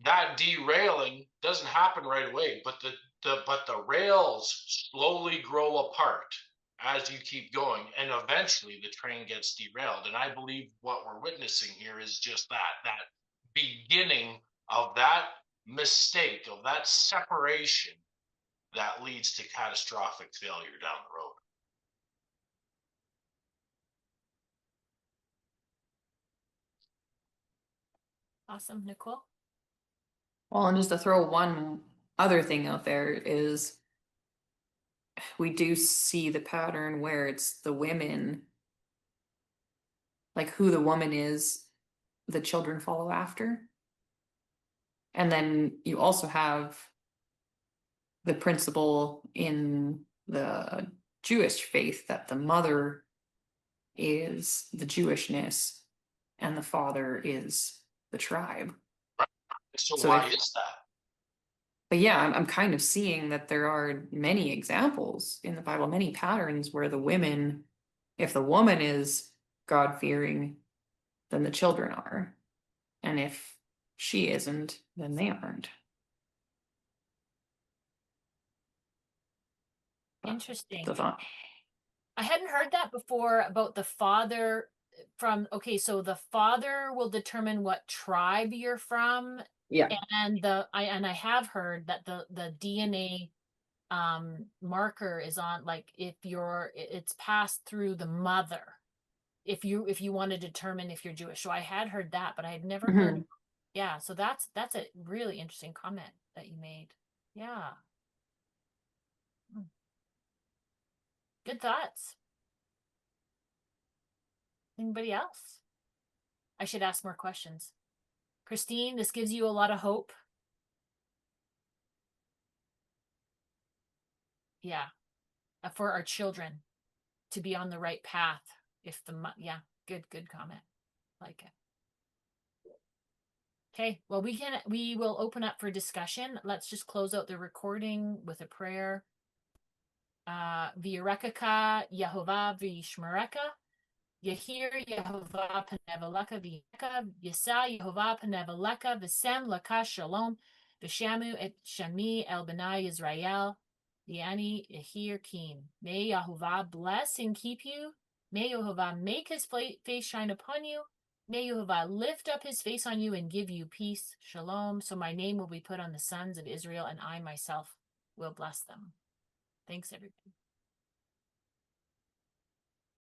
Speaker 6: that derailing doesn't happen right away, but the rails slowly grow apart as you keep going, and eventually the train gets derailed. And I believe what we're witnessing here is just that beginning of that mistake, of that separation that leads to catastrophic failure down the road.
Speaker 1: Awesome, Nicole.
Speaker 5: Well, and just to throw one other thing out there is, we do see the pattern where it's the women, like who the woman is, the children follow after. And then you also have the principle in the Jewish faith that the mother is the Jewishness and the father is the tribe.
Speaker 6: So why is that?
Speaker 5: But yeah, I'm kind of seeing that there are many examples in the Bible, many patterns where the women, if the woman is God-fearing, then the children are. And if she isn't, then they aren't.
Speaker 1: Interesting.
Speaker 5: The thought.
Speaker 1: I hadn't heard that before about the father so the father will determine what tribe you're from.
Speaker 5: Yeah.
Speaker 1: And I have heard that the DNA marker is on, like, if it's passed through the mother, if you want to determine if you're Jewish. So I had heard that, but I had never heard. Yeah, so that's a really interesting comment that you made. Yeah. Good thoughts. Anybody else? I should ask more questions. Christine, this gives you a lot of hope. Yeah. For our children to be on the right path. Yeah, good comment. Like it. Okay, well, we will open up for discussion. Let's just close out the recording with a prayer. V'yirekeka Yehovah v'yishmereka. Yahir Yehovah Paneveleka V'yeka. Yisa Yehovah Paneveleka V'sem Laka Shalom. V'shamu et Shami El B'nai Yisrael. Yanni Yahir Keen. May Yehovah bless and keep you. May Yehovah make his face shine upon you. May Yehovah lift up his face on you and give you peace. Shalom. So my name will be put on the sons of Israel, and I myself will bless them. Thanks, everybody.